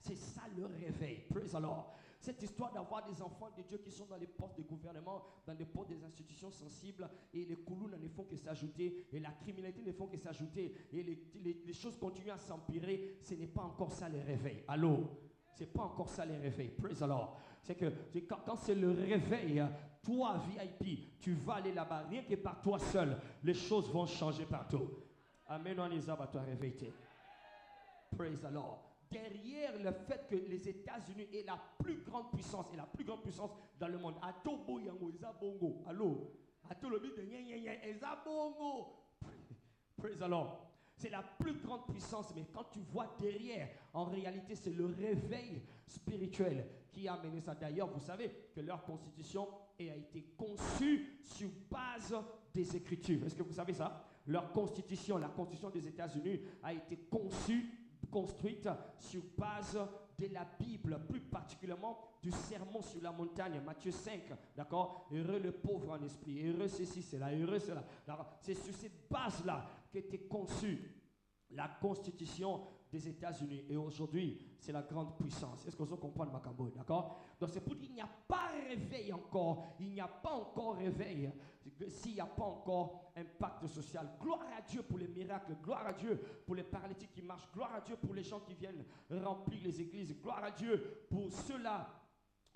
C'est ça le réveil. Praise the Lord. Cette histoire d'avoir des enfants de Dieu qui sont dans les postes de gouvernement, dans les postes des institutions sensibles, et les coulounes ne font que s'ajouter, et la criminalité ne font que s'ajouter, et les choses continuent à s'empirer. Ce n'est pas encore ça le réveil. Allô? C'est pas encore ça le réveil. Praise the Lord. C'est que quand c'est le réveil, toi VIP, tu vas aller là-bas, rien que par toi seul, les choses vont changer partout. Amen. On les a à toi réveillé. Praise the Lord. derrière le fait que les États-Unis est la plus grande puissance, et la plus grande puissance dans le monde. Atobo yango eza bongo. Allô? Atolobi de nya eza bongo. Praise the Lord. C'est la plus grande puissance, mais quand tu vois derrière, en réalité, c'est le réveil spirituel qui a amené ça. D'ailleurs, vous savez que leur constitution a été conçue sur base des Écritures. Est-ce que vous savez ça? Leur constitution, la constitution des États-Unis, a été construite sur base de la Bible, plus particulièrement du sermon sur la montagne, Matthieu 5, d'accord? Heureux le pauvre en esprit, heureux ceci, cela, heureux cela. C'est sur cette base-là qu'était conçue la constitution des États-Unis. Et aujourd'hui, c'est la grande puissance. Est-ce que vous comprenez, Macambo? D'accord? Donc c'est pour dire qu'il n'y a pas réveil encore. Il n'y a pas encore réveil s'il n'y a pas encore un pacte social. Gloire à Dieu pour les miracles. Gloire à Dieu pour les paralytiques qui marchent. Gloire à Dieu pour les gens qui viennent remplir les églises. Gloire à Dieu pour ceux-là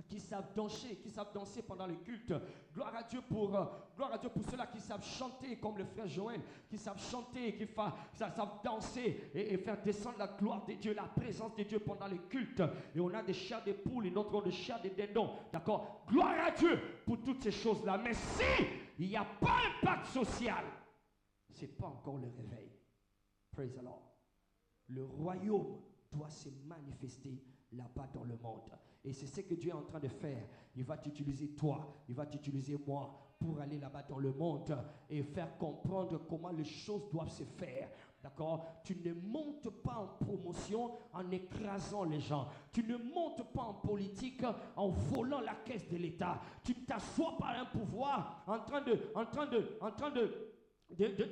qui savent danser pendant le culte. Gloire à Dieu pour ceux-là qui savent chanter comme le frère Joël, qui savent chanter, qui savent danser et faire descendre la gloire de Dieu, la présence de Dieu pendant le culte. Et on a des chairs de poules et d'autres ont des chairs de dindons. D'accord? Gloire à Dieu pour toutes ces choses-là. Mais si il n'y a pas un pacte social, c'est pas encore le réveil. Praise the Lord. Le royaume doit se manifester là-bas dans le monde. Et c'est ce que Dieu est en train de faire. Il va t'utiliser toi, il va t'utiliser moi pour aller là-bas dans le monde et faire comprendre comment les choses doivent se faire. D'accord? Tu ne montes pas en promotion en écrasant les gens. Tu ne montes pas en politique en volant la caisse de l'État. Tu ne t'assois pas à un pouvoir en train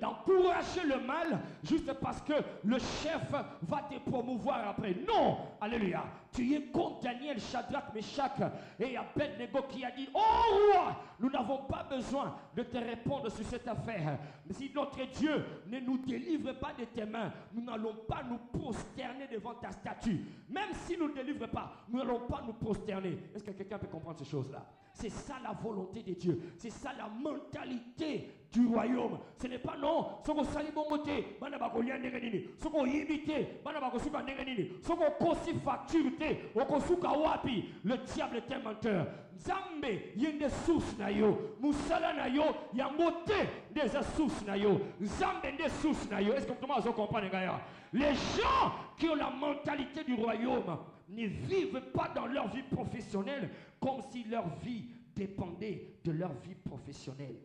d'encourager le mal juste parce que le chef va te promouvoir après. Non, alléluia. Tu es comme Daniel, Shadrach, Meshach et Abednego qui a dit: oh roi, nous n'avons pas besoin de te répondre sur cette affaire. Mais si notre Dieu ne nous délivre pas de tes mains, nous n'allons pas nous prosterner devant ta statue. Même si nous ne délivre pas, nous n'allons pas nous prosterner. Est-ce que quelqu'un peut comprendre ces choses-là? C'est ça la volonté de Dieu. C'est ça la mentalité du royaume. Ce n'est pas non. Ce qu'on sali bongoté, banabako yandengenini. Ce qu'on imité, banabako suka nengenini. Ce qu'on consi facturité, au kosuka wapi. Le diable est un menteur. Nzambe yende source na yo. Musala na yo yangote des sources na yo. Nzambe des sources na yo. Est-ce que tout le monde comprend gars? Les gens qui ont la mentalité du royaume ne vivent pas dans leur vie professionnelle comme si leur vie dépendait de leur vie professionnelle.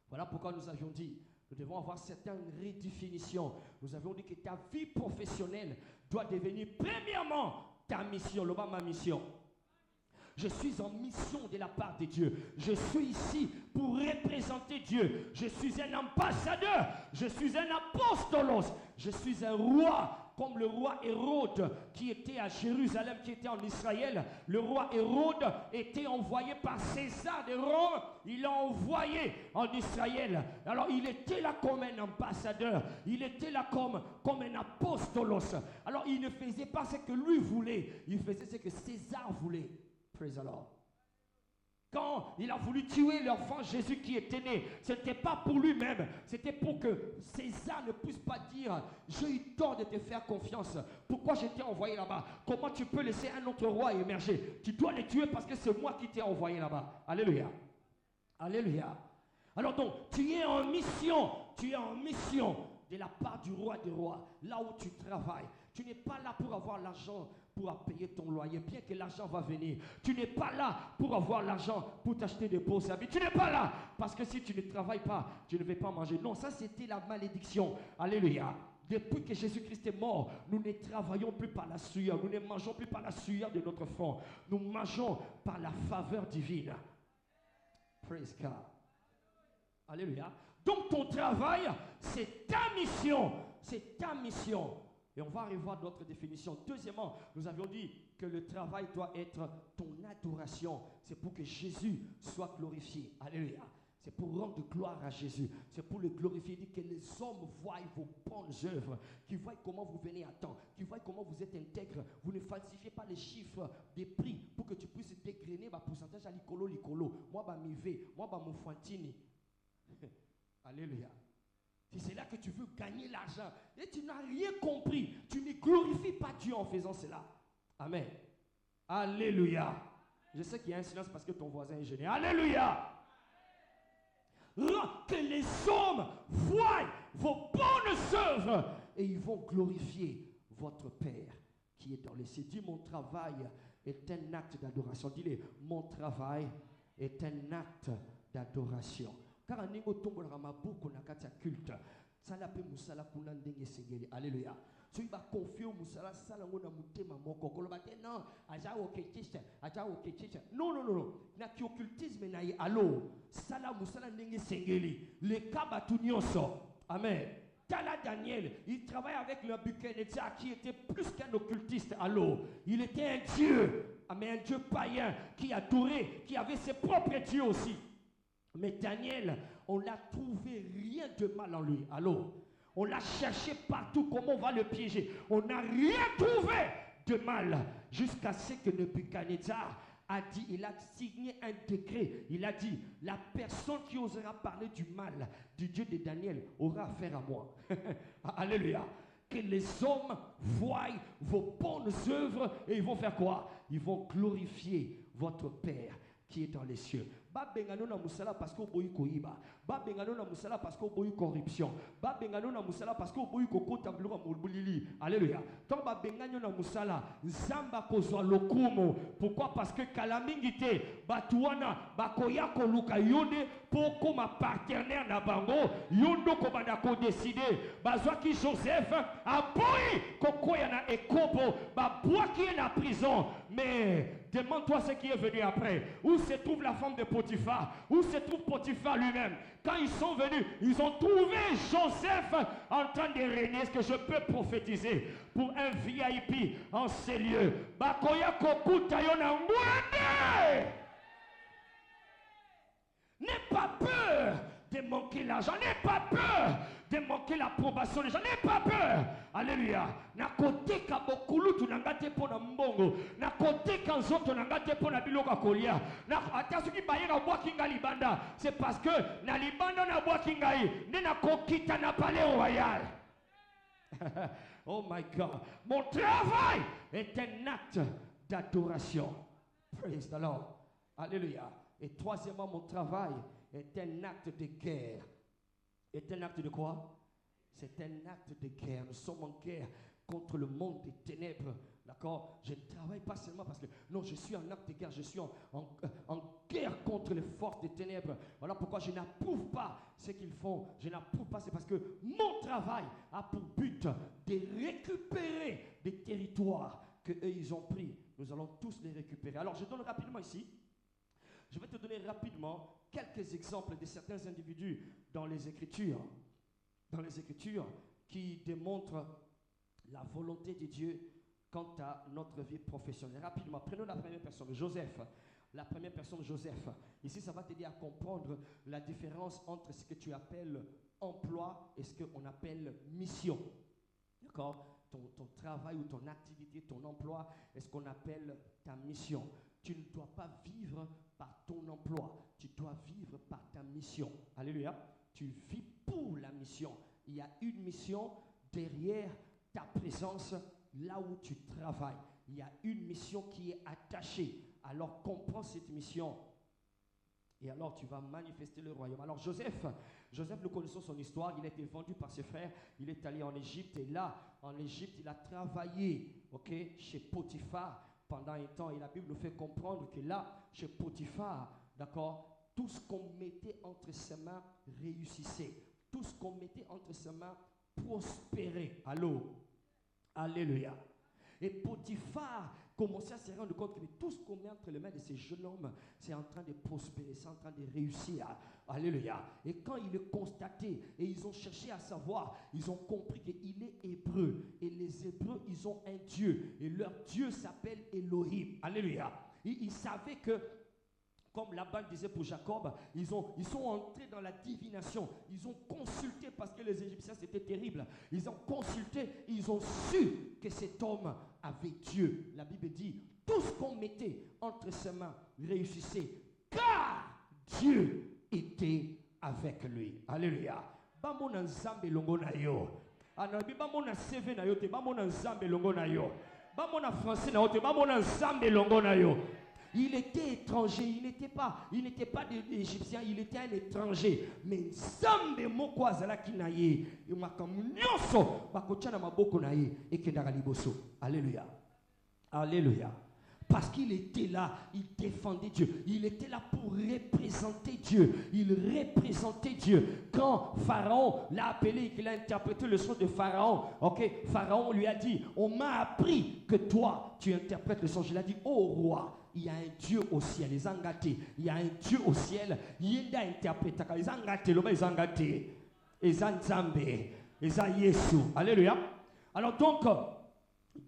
Voilà pourquoi nous avions dit, nous devons avoir certaines redéfinitions. Nous avions dit que ta vie professionnelle doit devenir premièrement ta mission, ma mission. Je suis en mission de la part de Dieu. Je suis ici pour représenter Dieu. Je suis un ambassadeur. Je suis un apostolos. Je suis un roi, comme le roi Hérode qui était à Jérusalem, qui était en Israël. Le roi Hérode était envoyé par César de Rome. Il l'a envoyé en Israël. Alors il était là comme un ambassadeur. Il était là comme un apostolos. Alors il ne faisait pas ce que lui voulait. Il faisait ce que César voulait. Praise the Lord. Quand il a voulu tuer l'enfant Jésus qui était né, ce n'était pas pour lui-même, c'était pour que César ne puisse pas dire: j'ai eu tort de te faire confiance. Pourquoi je t'ai envoyé là-bas? Comment tu peux laisser un autre roi émerger? Tu dois les tuer parce que c'est moi qui t'ai envoyé là-bas. Alléluia. Alléluia. Alors donc, tu es en mission. Tu es en mission de la part du roi des rois, là où tu travailles. Tu n'es pas là pour avoir l'argent pour payer ton loyer, bien que l'argent va venir. Tu n'es pas là pour avoir l'argent pour t'acheter des beaux habits. Tu n'es pas là parce que si tu ne travailles pas, tu ne vas pas manger. Non, ça c'était la malédiction. Alléluia. Depuis que Jésus-Christ est mort, nous ne travaillons plus par la sueur. Nous ne mangeons plus par la sueur de notre front. Nous mangeons par la faveur divine. Praise God. Alléluia. Donc ton travail, c'est ta mission. C'est ta mission. Et on va revoir d'autres définitions. Deuxièmement, nous avions dit que le travail doit être ton adoration. C'est pour que Jésus soit glorifié. Alléluia. C'est pour rendre gloire à Jésus. C'est pour le glorifier. Il dit que les hommes voient vos bonnes œuvres, qu'ils voient comment vous venez à temps, qu'ils voient comment vous êtes intègre. Vous ne falsifiez pas les chiffres des prix pour que tu puisses dégrainer ma pourcentage à l'icolo. Moi, bah, mivé. Moi, bah, mon fantini. Alléluia. Si c'est là que tu veux gagner l'argent et tu n'as rien compris, tu ne glorifies Dieu en faisant cela. Amen. Alléluia. Je sais qu'il y a un silence parce que ton voisin est gêné. Alléluia. Que les hommes voient vos bonnes œuvres et ils vont glorifier votre Père qui est dans les cieux. Dis, mon travail est un acte d'adoration. Dis-le, mon travail est un acte d'adoration. Car un ningo tombe la mabuko na kati ya culte. Sala pe musala kuna ndenge sengeli. Alléluia. Tu vas confier au musala sala ngona mutema moko. Koloba te non, aja okechisha, aja okechisha. Non non non non. Na ki occultisme na yi allo. Sala musala ndenge sengeli. Le kabatu nyonso. Amen. Tala Daniel, il travaille avec le Nebuchadnezzar qui était plus qu'un occultiste. Allô, il était un dieu, mais un dieu païen qui adorait, qui avait ses propres dieux aussi. Mais Daniel, on n'a trouvé rien de mal en lui. Allô, on l'a cherché partout, comment on va le piéger. On n'a rien trouvé de mal jusqu'à ce que Nebuchadnezzar a dit, il a signé un décret. Il a dit, la personne qui osera parler du mal du Dieu de Daniel aura affaire à moi. Alléluia. Que les hommes voient vos bonnes œuvres et ils vont faire quoi? Ils vont glorifier votre Père qui est dans les cieux. Ba bengano na musala parce que boyi koyiba. Ba bengano na musala parce que boyi corruption. Ba bengano na musala parce que boyi kokota biloko mulbulili. Alléluia. Tant ba bengano na musala zamba kozwa lokumo. Pourquoi? Parce que kalamingite batuana bakoya koluka yonde poko ma partenaire na bango yondo ko banda ko décider. Bazwa ki Joseph a boyi kokoya na ekopo ba boaki na prison. Mais demande-toi ce qui est venu après. Où se trouve la femme de Potiphar? Où se trouve Potiphar lui-même? Quand ils sont venus, ils ont trouvé Joseph en train de régner. Est-ce que je peux prophétiser pour un VIP en ces lieux? Bakoya kokuta yona ngwende. N'aie pas peur de manquer l'argent. N'aie pas peur de manquer l'approbation des gens. N'aie pas peur. Alléluia. Na côté ka bokulu tu nangate pona mbongo. Na côté ka nzoto nangate pona biloka kolia. Na atasuki ki bayera bwa kinga libanda. C'est parce que na libanda na bwa kinga yi. Ne na kokita na palais royal. Oh my God. Mon travail est un acte d'adoration. Praise the Lord. Alléluia. Et troisièmement, mon travail est un acte de guerre. Est un acte de quoi? C'est un acte de guerre. Nous sommes en guerre contre le monde des ténèbres. D'accord? Je ne travaille pas seulement parce que... Non, je suis en acte de guerre. Je suis en guerre contre les forces des ténèbres. Voilà pourquoi je n'approuve pas ce qu'ils font. Je n'approuve pas. C'est parce que mon travail a pour but de récupérer des territoires qu'eux, ils ont pris. Nous allons tous les récupérer. Alors, je donne rapidement ici. Je vais te donner rapidement quelques exemples de certains individus dans les Écritures qui démontrent la volonté de Dieu quant à notre vie professionnelle. Rapidement, prenons la première personne, Joseph. La première personne, Joseph. Ici, ça va t'aider à comprendre la différence entre ce que tu appelles emploi et ce qu'on appelle mission. D'accord? Ton travail ou ton activité, ton emploi est ce qu'on appelle ta mission. Tu ne dois pas vivre par ton emploi. Tu dois vivre par ta mission. Alléluia. Tu vis pour la mission. Il y a une mission derrière ta présence, là où tu travailles. Il y a une mission qui est attachée. Alors comprends cette mission. Et alors tu vas manifester le royaume. Alors Joseph, nous connaissons son histoire. Il a été vendu par ses frères. Il est allé en Égypte. Et là, en Égypte, il a travaillé chez Potiphar pendant un temps. Et la Bible nous fait comprendre que là, chez Potiphar, d'accord, tout ce qu'on mettait entre ses mains réussissait. Tout ce qu'on mettait entre ses mains prospérait. Allô? Alléluia. Et Potiphar commençait à se rendre compte que tout ce qu'on met entre les mains de ces jeunes hommes, c'est en train de prospérer, c'est en train de réussir. Alléluia. Et quand il le constaté, et ils ont cherché à savoir, ils ont compris qu'il est hébreu. Et les Hébreux, ils ont un Dieu. Et leur Dieu s'appelle Elohim. Alléluia. Ils savaient que, comme Laban disait pour Jacob, ils sont entrés dans la divination. Ils ont consulté, parce que les Égyptiens c'était terrible. Ils ont consulté, ils ont su que cet homme avait Dieu. La Bible dit, tout ce qu'on mettait entre ses mains réussissait, car Dieu était avec lui. Alléluia. Bamona nzambe longo na yo. Anabi bamona CV na yo te bamona nzambe longo na yo. Bamona français na yo te bamona nzambe longo na yo. Il était étranger, il n'était pas d'Égyptien, il était un étranger. Mais nzambe moko azalaki na ye. Makambo nyonso bakotia na maboko na ye ekendaka liboso. Alléluia. Alléluia. Parce qu'il était là, il défendait Dieu. Il était là pour représenter Dieu. Il représentait Dieu. Quand Pharaon l'a appelé et qu'il a interprété le son de Pharaon, Pharaon lui a dit, on m'a appris que toi, tu interprètes le songe. Il a dit, oh roi, il y a un Dieu au ciel, les engâtés. Il y a un Dieu au ciel. Il y a interprété. Les engâtés, les engâtés. Les Nzambe, les Yesu. Alléluia. Alors donc,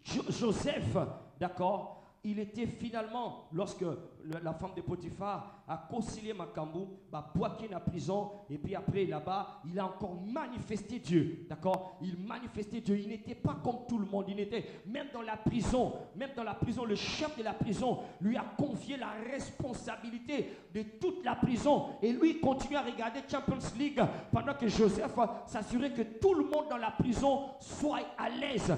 Joseph, d'accord, il était finalement, lorsque la femme de Potiphar a concilié Makambu, boaké dans la prison, et puis après là-bas, il a encore manifesté Dieu, d'accord? Il manifestait Dieu, il n'était pas comme tout le monde, il était, même dans la prison, le chef de la prison lui a confié la responsabilité de toute la prison, et lui continue à regarder Champions League, pendant que Joseph s'assurait que tout le monde dans la prison soit à l'aise.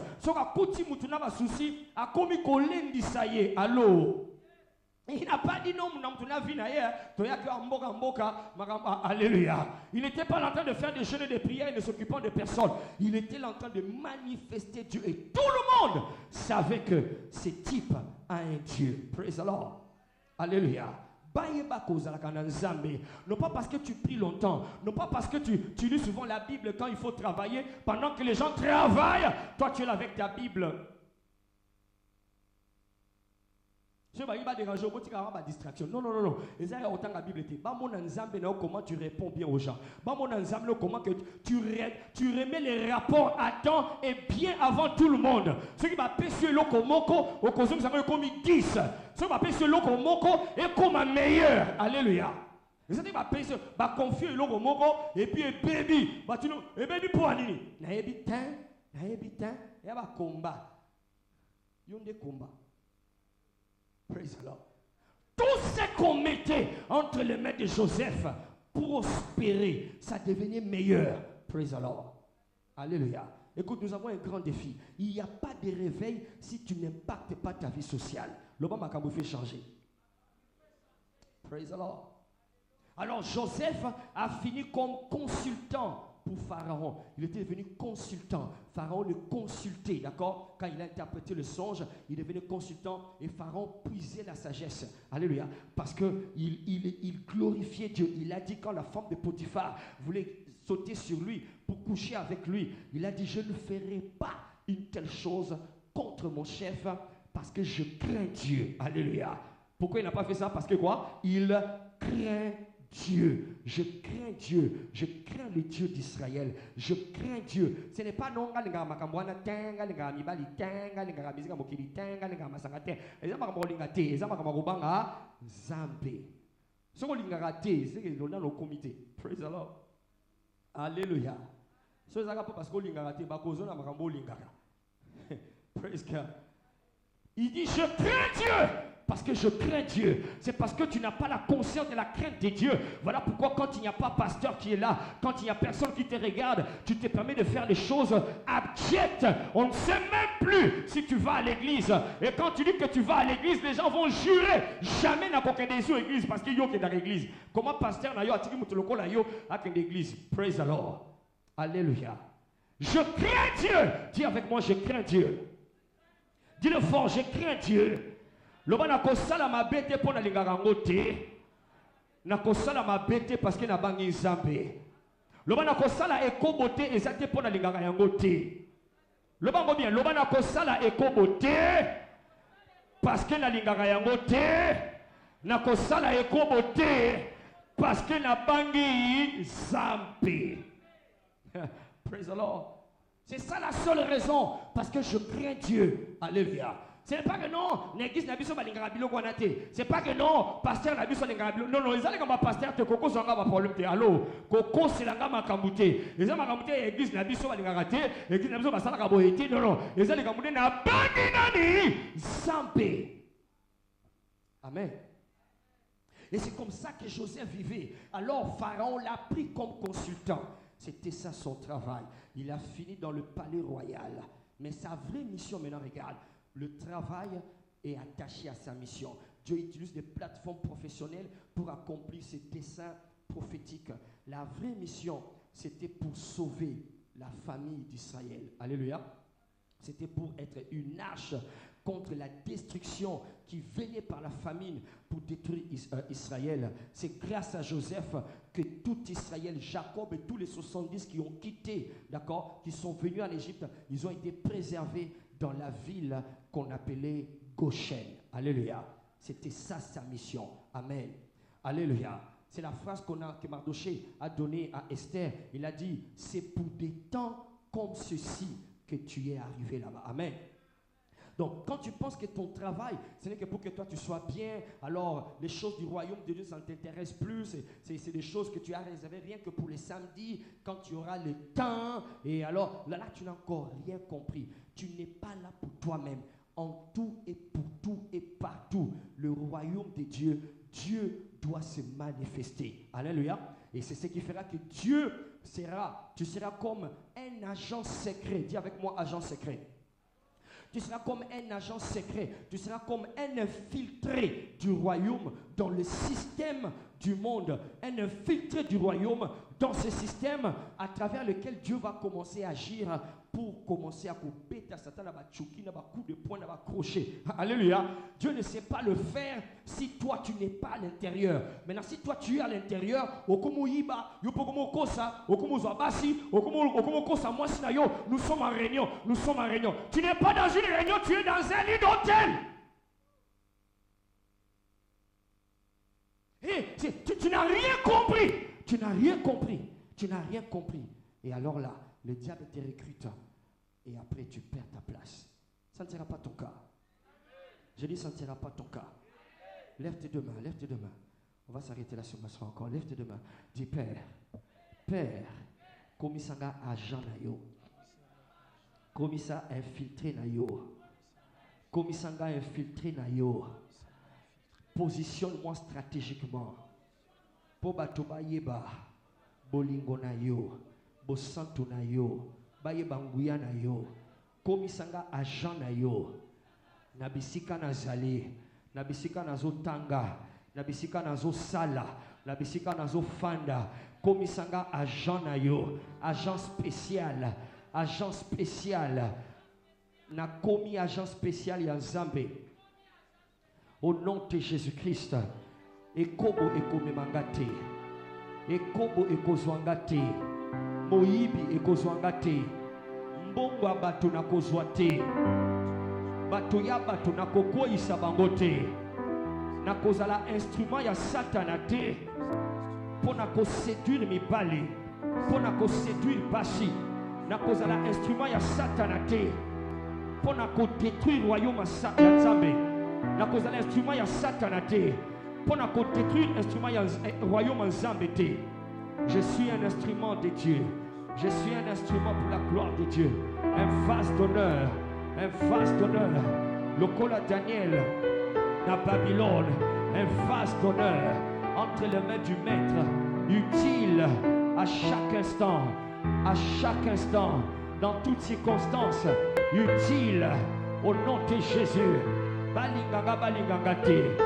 Allô? Il n'a pas dit non, alléluia. Il n'était pas en train de faire des jeûnes et des prières et ne s'occupant de personne. Il était en train de manifester Dieu. Et tout le monde savait que ce type a un Dieu. Praise the Lord. Alléluia. Non pas parce que tu pries longtemps, non pas parce que tu lis souvent la Bible quand il faut travailler. Pendant que les gens travaillent, toi tu es là avec ta Bible. Je vais pas déranger au petit caramba distraction. Non. Et ça autant la Bible était. Comment tu réponds bien aux gens. Comment que tu remets les rapports à temps et bien avant tout le monde. Ce qui va pêcher l'okomoko, au cause ça va comme 10. Ce qui va pêcher l'okomoko est comme un meilleur. Alléluia. Et ça va pêcher, va confier l'okomoko et puis baby, et baby pour anini. Na ebitan, et va combat. Yonde combat. Praise the Lord. Tout ce qu'on mettait entre les mains de Joseph prospérer, ça devenait meilleur. Praise the Lord. Alléluia. Écoute, nous avons un grand défi. Il n'y a pas de réveil si tu n'impactes pas ta vie sociale. Le bon macabou fait changer. Praise the Lord. Alors Joseph a fini comme consultant pour Pharaon. Il était devenu consultant. Pharaon le consultait, d'accord? Quand il a interprété le songe, il est devenu consultant et Pharaon puisait la sagesse. Alléluia. Parce qu'il glorifiait Dieu. Il a dit quand la femme de Potiphar voulait sauter sur lui pour coucher avec lui, il a dit, je ne ferai pas une telle chose contre mon chef parce que je crains Dieu. Alléluia. Pourquoi il n'a pas fait ça? Parce que quoi? Il craint Dieu, je crains Dieu, je crains le Dieu d'Israël, je crains Dieu. Ce n'est pas non, praise the Lord. Alléluia. Praise God. Il dit, je crains Dieu. Parce que je crains Dieu. C'est parce que tu n'as pas la conscience de la crainte de Dieu. Voilà pourquoi quand il n'y a pas pasteur qui est là, quand il n'y a personne qui te regarde, tu te permets de faire des choses abjectes. On ne sait même plus si tu vas à l'église. Et quand tu dis que tu vas à l'église, les gens vont jurer. Jamais n'a pas qu'un des à l'église parce qu'il y a dans l'église. Comment pasteur n'a pas qu'un l'église? Praise the Lord. Alléluia. Je crains Dieu. Dis avec moi, je crains Dieu. Dis-le fort, je crains Dieu. Loba na kosala mabete po na lingaka ngo te. Na kosala mabete parce que na bangi nzambe. Loba na kosala ekobote ezate po na lingaka yango te. Loba ngo bien, loba na kosala ekobote parce que na lingaka yango te. Na kosala ekobote parce que na bangi nzambe. Praise the Lord. C'est ça la seule raison, parce que je crains Dieu. Alléluia. Ce n'est pas que non, l'église n'a pas de c'est pas que non, pasteur n'a pas de non, non, ils ont comme pasteur, te coco sont un problème. Allô, coco c'est la gamme camouté. Les hommes à camouté, l'église n'a pas de l'église n'a pas de non, non, les hommes à camouté n'a pas de zampé. Amen. Et c'est comme ça que Joseph vivait. Alors Pharaon l'a pris comme consultant. C'était ça son travail. Il a fini dans le palais royal. Mais sa vraie mission, maintenant, regarde, le travail est attaché à sa mission. Dieu utilise des plateformes professionnelles pour accomplir ses desseins prophétiques. La vraie mission, c'était pour sauver la famille d'Israël. Alléluia. C'était pour être une arche contre la destruction qui venait par la famine pour détruire Israël. C'est grâce à Joseph que tout Israël, Jacob et tous les 70 qui ont quitté, d'accord, qui sont venus en Égypte, ils ont été préservés dans la ville qu'on appelait Goshen. Alléluia. C'était ça sa mission. Amen. Alléluia. C'est la phrase que Mardoché a donnée à Esther. Il a dit, c'est pour des temps comme ceci que tu es arrivé là-bas. Amen. Donc, quand tu penses que ton travail, ce n'est que pour que toi tu sois bien, alors les choses du royaume de Dieu, ça ne t'intéresse plus. C'est des choses que tu as réservées rien que pour les samedis, quand tu auras le temps. Et alors, là, tu n'as encore rien compris. Tu n'es pas là pour toi-même. En tout et pour tout et partout, le royaume de Dieu, Dieu doit se manifester. Alléluia. Et c'est ce qui fera que Dieu sera, tu seras comme un agent secret. Dis avec moi, agent secret. Tu seras comme un agent secret. Tu seras comme un infiltré du royaume dans le système du monde. Un infiltré du royaume dans ce système à travers lequel Dieu va commencer à agir pour commencer à couper ta Satan, à tchouki, à coup de poing, à crochet. Alléluia. Dieu ne sait pas le faire si toi tu n'es pas à l'intérieur. Maintenant, si toi tu es à l'intérieur, nous sommes en réunion. Nous sommes en réunion. Tu n'es pas dans une réunion, tu es dans un lit d'hôtel. Tu n'as rien compris. Tu n'as rien compris. Tu n'as rien compris. Et alors là, le diable te recrute. Et après, tu perds ta place. Ça ne sera pas ton cas. Je dis, ça ne sera pas ton cas. Lève tes deux mains, lève tes deux mains. On va s'arrêter là sur ma soeur encore. Lève tes deux mains. Dis, Père, Père, komisanga agent na yo. Komisa infiltré na yo. Komisanga infiltré na yo. Positionne-moi stratégiquement. Po bato bayeba bolingo na yo, bosanto na yo, bayeba nguya na yo. Komisanga agent na yo. Nabisika nazali, nabisika nazo tanga, nabisika nazo sala, nabisika nazo fanda. Komisanga agent na yo, agent spécial, agent spécial. Na komi agent spécial ya Nzambe. Au nom de Jésus-Christ, ekobo ekomemangate, ekobo ekozwangate, moyibi ekozwangate, mbongo bato na kozwate, bato ya bato na kokoisa bangote, na kozala instrument ya satana te, pona ko séduire mibali, pona ko séduire basi, na kozala instrument ya satana te, pona ko détruire royaume ya Nzambe. Na cause l'instrument ya satana te pour na détruire l'instrument ya royaume Nzambe te. Je suis un instrument de Dieu. Je suis un instrument pour la gloire de Dieu. Un vase d'honneur. Un vase d'honneur. Lokola Daniel na Babylone. Un vase d'honneur entre les mains du maître. Utile à chaque instant. À chaque instant. Dans toutes circonstances. Utile au nom de Jésus. Balinganga te.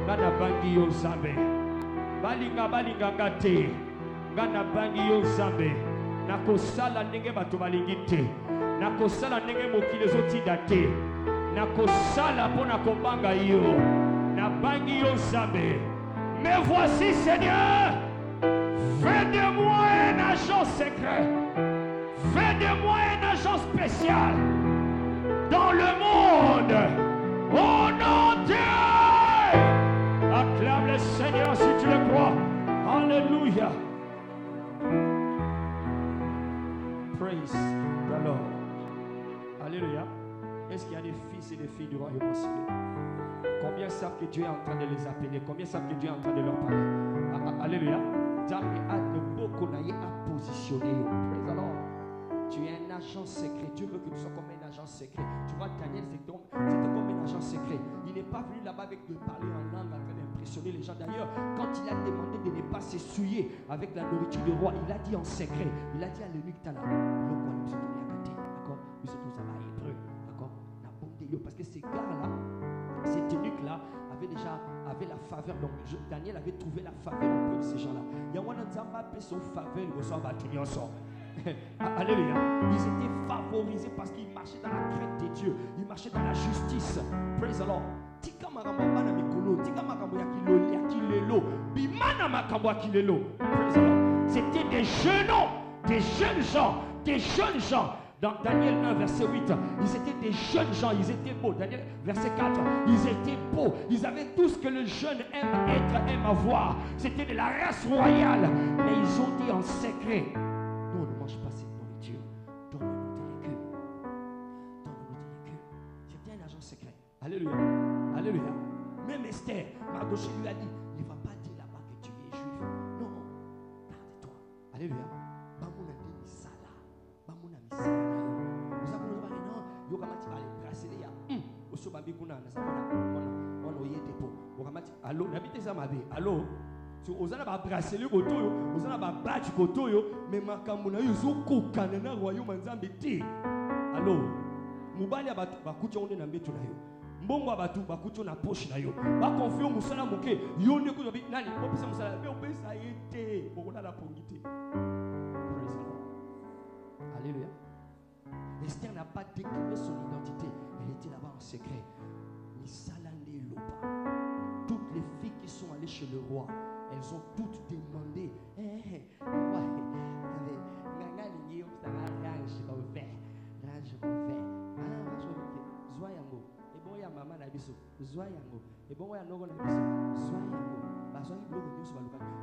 Gana bangi yo Nzambe. Balinganga te. Gana bangi yo Nzambe. Nakosala ndenge bato balingi te. Nakosala ndenge mokili ezotinda te. Nakosala mpona kobanga yo. Na bangi yo Nzambe. Mais voici Seigneur. Fais de moi un agent secret. Fais de moi un agent spécial. Dans le monde. Au nom de Dieu, acclame le Seigneur si tu le crois. Alléluia. Praise the Lord. Alléluia. Est-ce qu'il y a des fils et des filles du royaume aussi? Combien savent que Dieu est en train de les appeler? Combien savent que Dieu est en train de leur parler? Alléluia. Dieu a de beaucoup à positionner. Praise the Lord. Tu es un agent secret. Dieu veut que tu sois comme un agent secret. Tu vois, Daniel, c'était comme un agent secret. Il n'est pas venu là-bas avec de parler en langue en train d'impressionner les gens. D'ailleurs, quand il a demandé de ne pas s'essuyer avec la nourriture du roi, il a dit en secret, il a dit à l'eunuque Tala, d'accord, parce que ces gars-là, cet eunuque-là, avait la faveur. Donc Daniel avait trouvé la faveur un peu de ces gens-là. Il y a un son faveur, il reçoit battu ensemble. Alléluia. Ils étaient favorisés parce qu'ils marchaient dans la crainte de Dieu. Ils marchaient dans la justice. Praise the Lord. C'était des jeunes gens. Dans Daniel 1, verset 8, ils étaient des jeunes gens, ils étaient beaux. Daniel, verset 4, ils étaient beaux. Ils avaient tout ce que le jeune aime être, aime avoir. C'était de la race royale. Mais ils ont dit en secret, nous, on ne mange pas cette nourriture. Donne-nous de l'écume. C'était un agent secret. Alléluia. Alléluia. Même Esther, Mardochée lui a dit, ne va pas dire là-bas que tu es juif. Non, garde-toi. Alléluia. Allô, n'habitez ça ma vie. Allô, si vous avez un bracelet, vous avez un badge, mais ma camona, vous avez un canana royaume en Zambie. Allô, Mubali a bakouti on est dans betu na yo. Mbongo abatu bakouti na poche na yo. Ba confio musala muke, yo ne ko bi nani, opesa musala, be opesa yete, bokona la pongité. Praise the Lord. Alléluia. Esther n'a pas déclaré son identité, elle était là-bas en secret. Misalande loba. Toutes les filles qui sont allées chez le roi, elles ont toutes demandé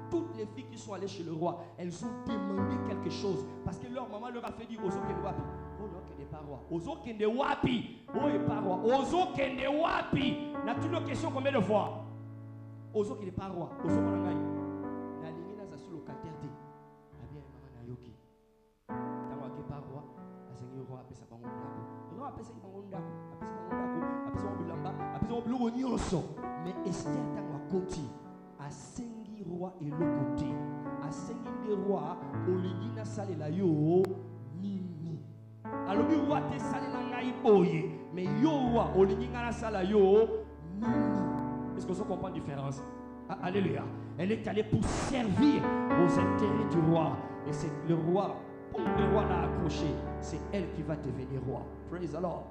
toutes les filles qui sont allées chez le roi, elles ont demandé quelque chose parce que leur maman leur a fait dire aux autres qu'elle n'est pas roi. Aux autres qu'elle n'est wapi. Oh, n'est pas roi. Aux autres qu'elle n'est wapi. N'a tu une question combien de fois? Aux autres qui n'est pas roi. Aux autres qu'on a gagné. La ligne n'a pas locataire dit. Ah bien, maman n'a yoki. T'as marqué pas roi. A seigneur roi appelle ça par mon dako. Le roi appelle ça par mon dako. Appelle ça par mon dako. Appelle ça par mon bilamba. Appelle ça par mon bilamba. Mais Esther t'a marqué. A sengi roi et le côté. A sengi des rois. Oligina sale la yo. Mimi. Alors le roi te sale la ngai boye. Mais yo roi. Oligina sale yo. Mimi. Est-ce que vous comprenez la différence? Alléluia. Elle est allée pour servir aux intérêts du roi. Et c'est le roi, pour le roi l'a accroché, c'est elle qui va devenir roi. Praise the Lord.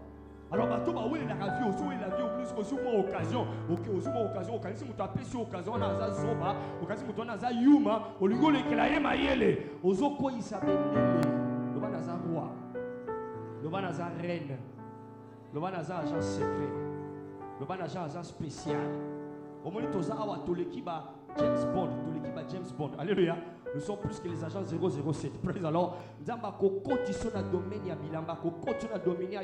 Alors, oui, il a vu aussi, il a vu plus que une occasion. Ok, aussi une occasion. Si vous tapez sur occasion, on a Zoba, occasion, on a Yuma, au lieu de la Yemayele, aux Oko, il s'appelle le Banaza roi, le Banaza reine, le Banaza agent secret, le Banaza agent spécial. Au moment où tu l'équipe James Bond, alléluia. Nous sommes plus que les agents 007. Praise alors. Nzamba kokoti so na domaine ya bilamba, kokoti na domaine ya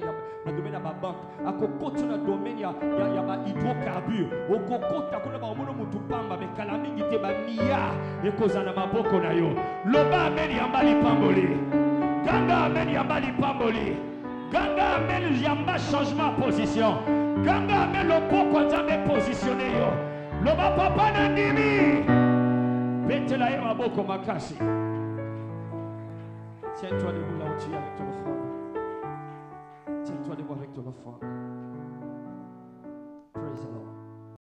ba banque, akokoti na domaine ya ba hydrocarbures. Okokota kuna ba mono mutu pamba me kala mingi te ba miya ekoza na maboko na yo. Loba amen yamba lipamboli. Ganga amen yamba lipamboli. Ganga amen yamba changement de position. Ganga amen lopoko nzambe positionné yo. Loba papa na ndimi. Betela ema boko makasi. Tiens-toi debout là où tu es avec ton enfant. Tiens-toi debout avec ton enfant.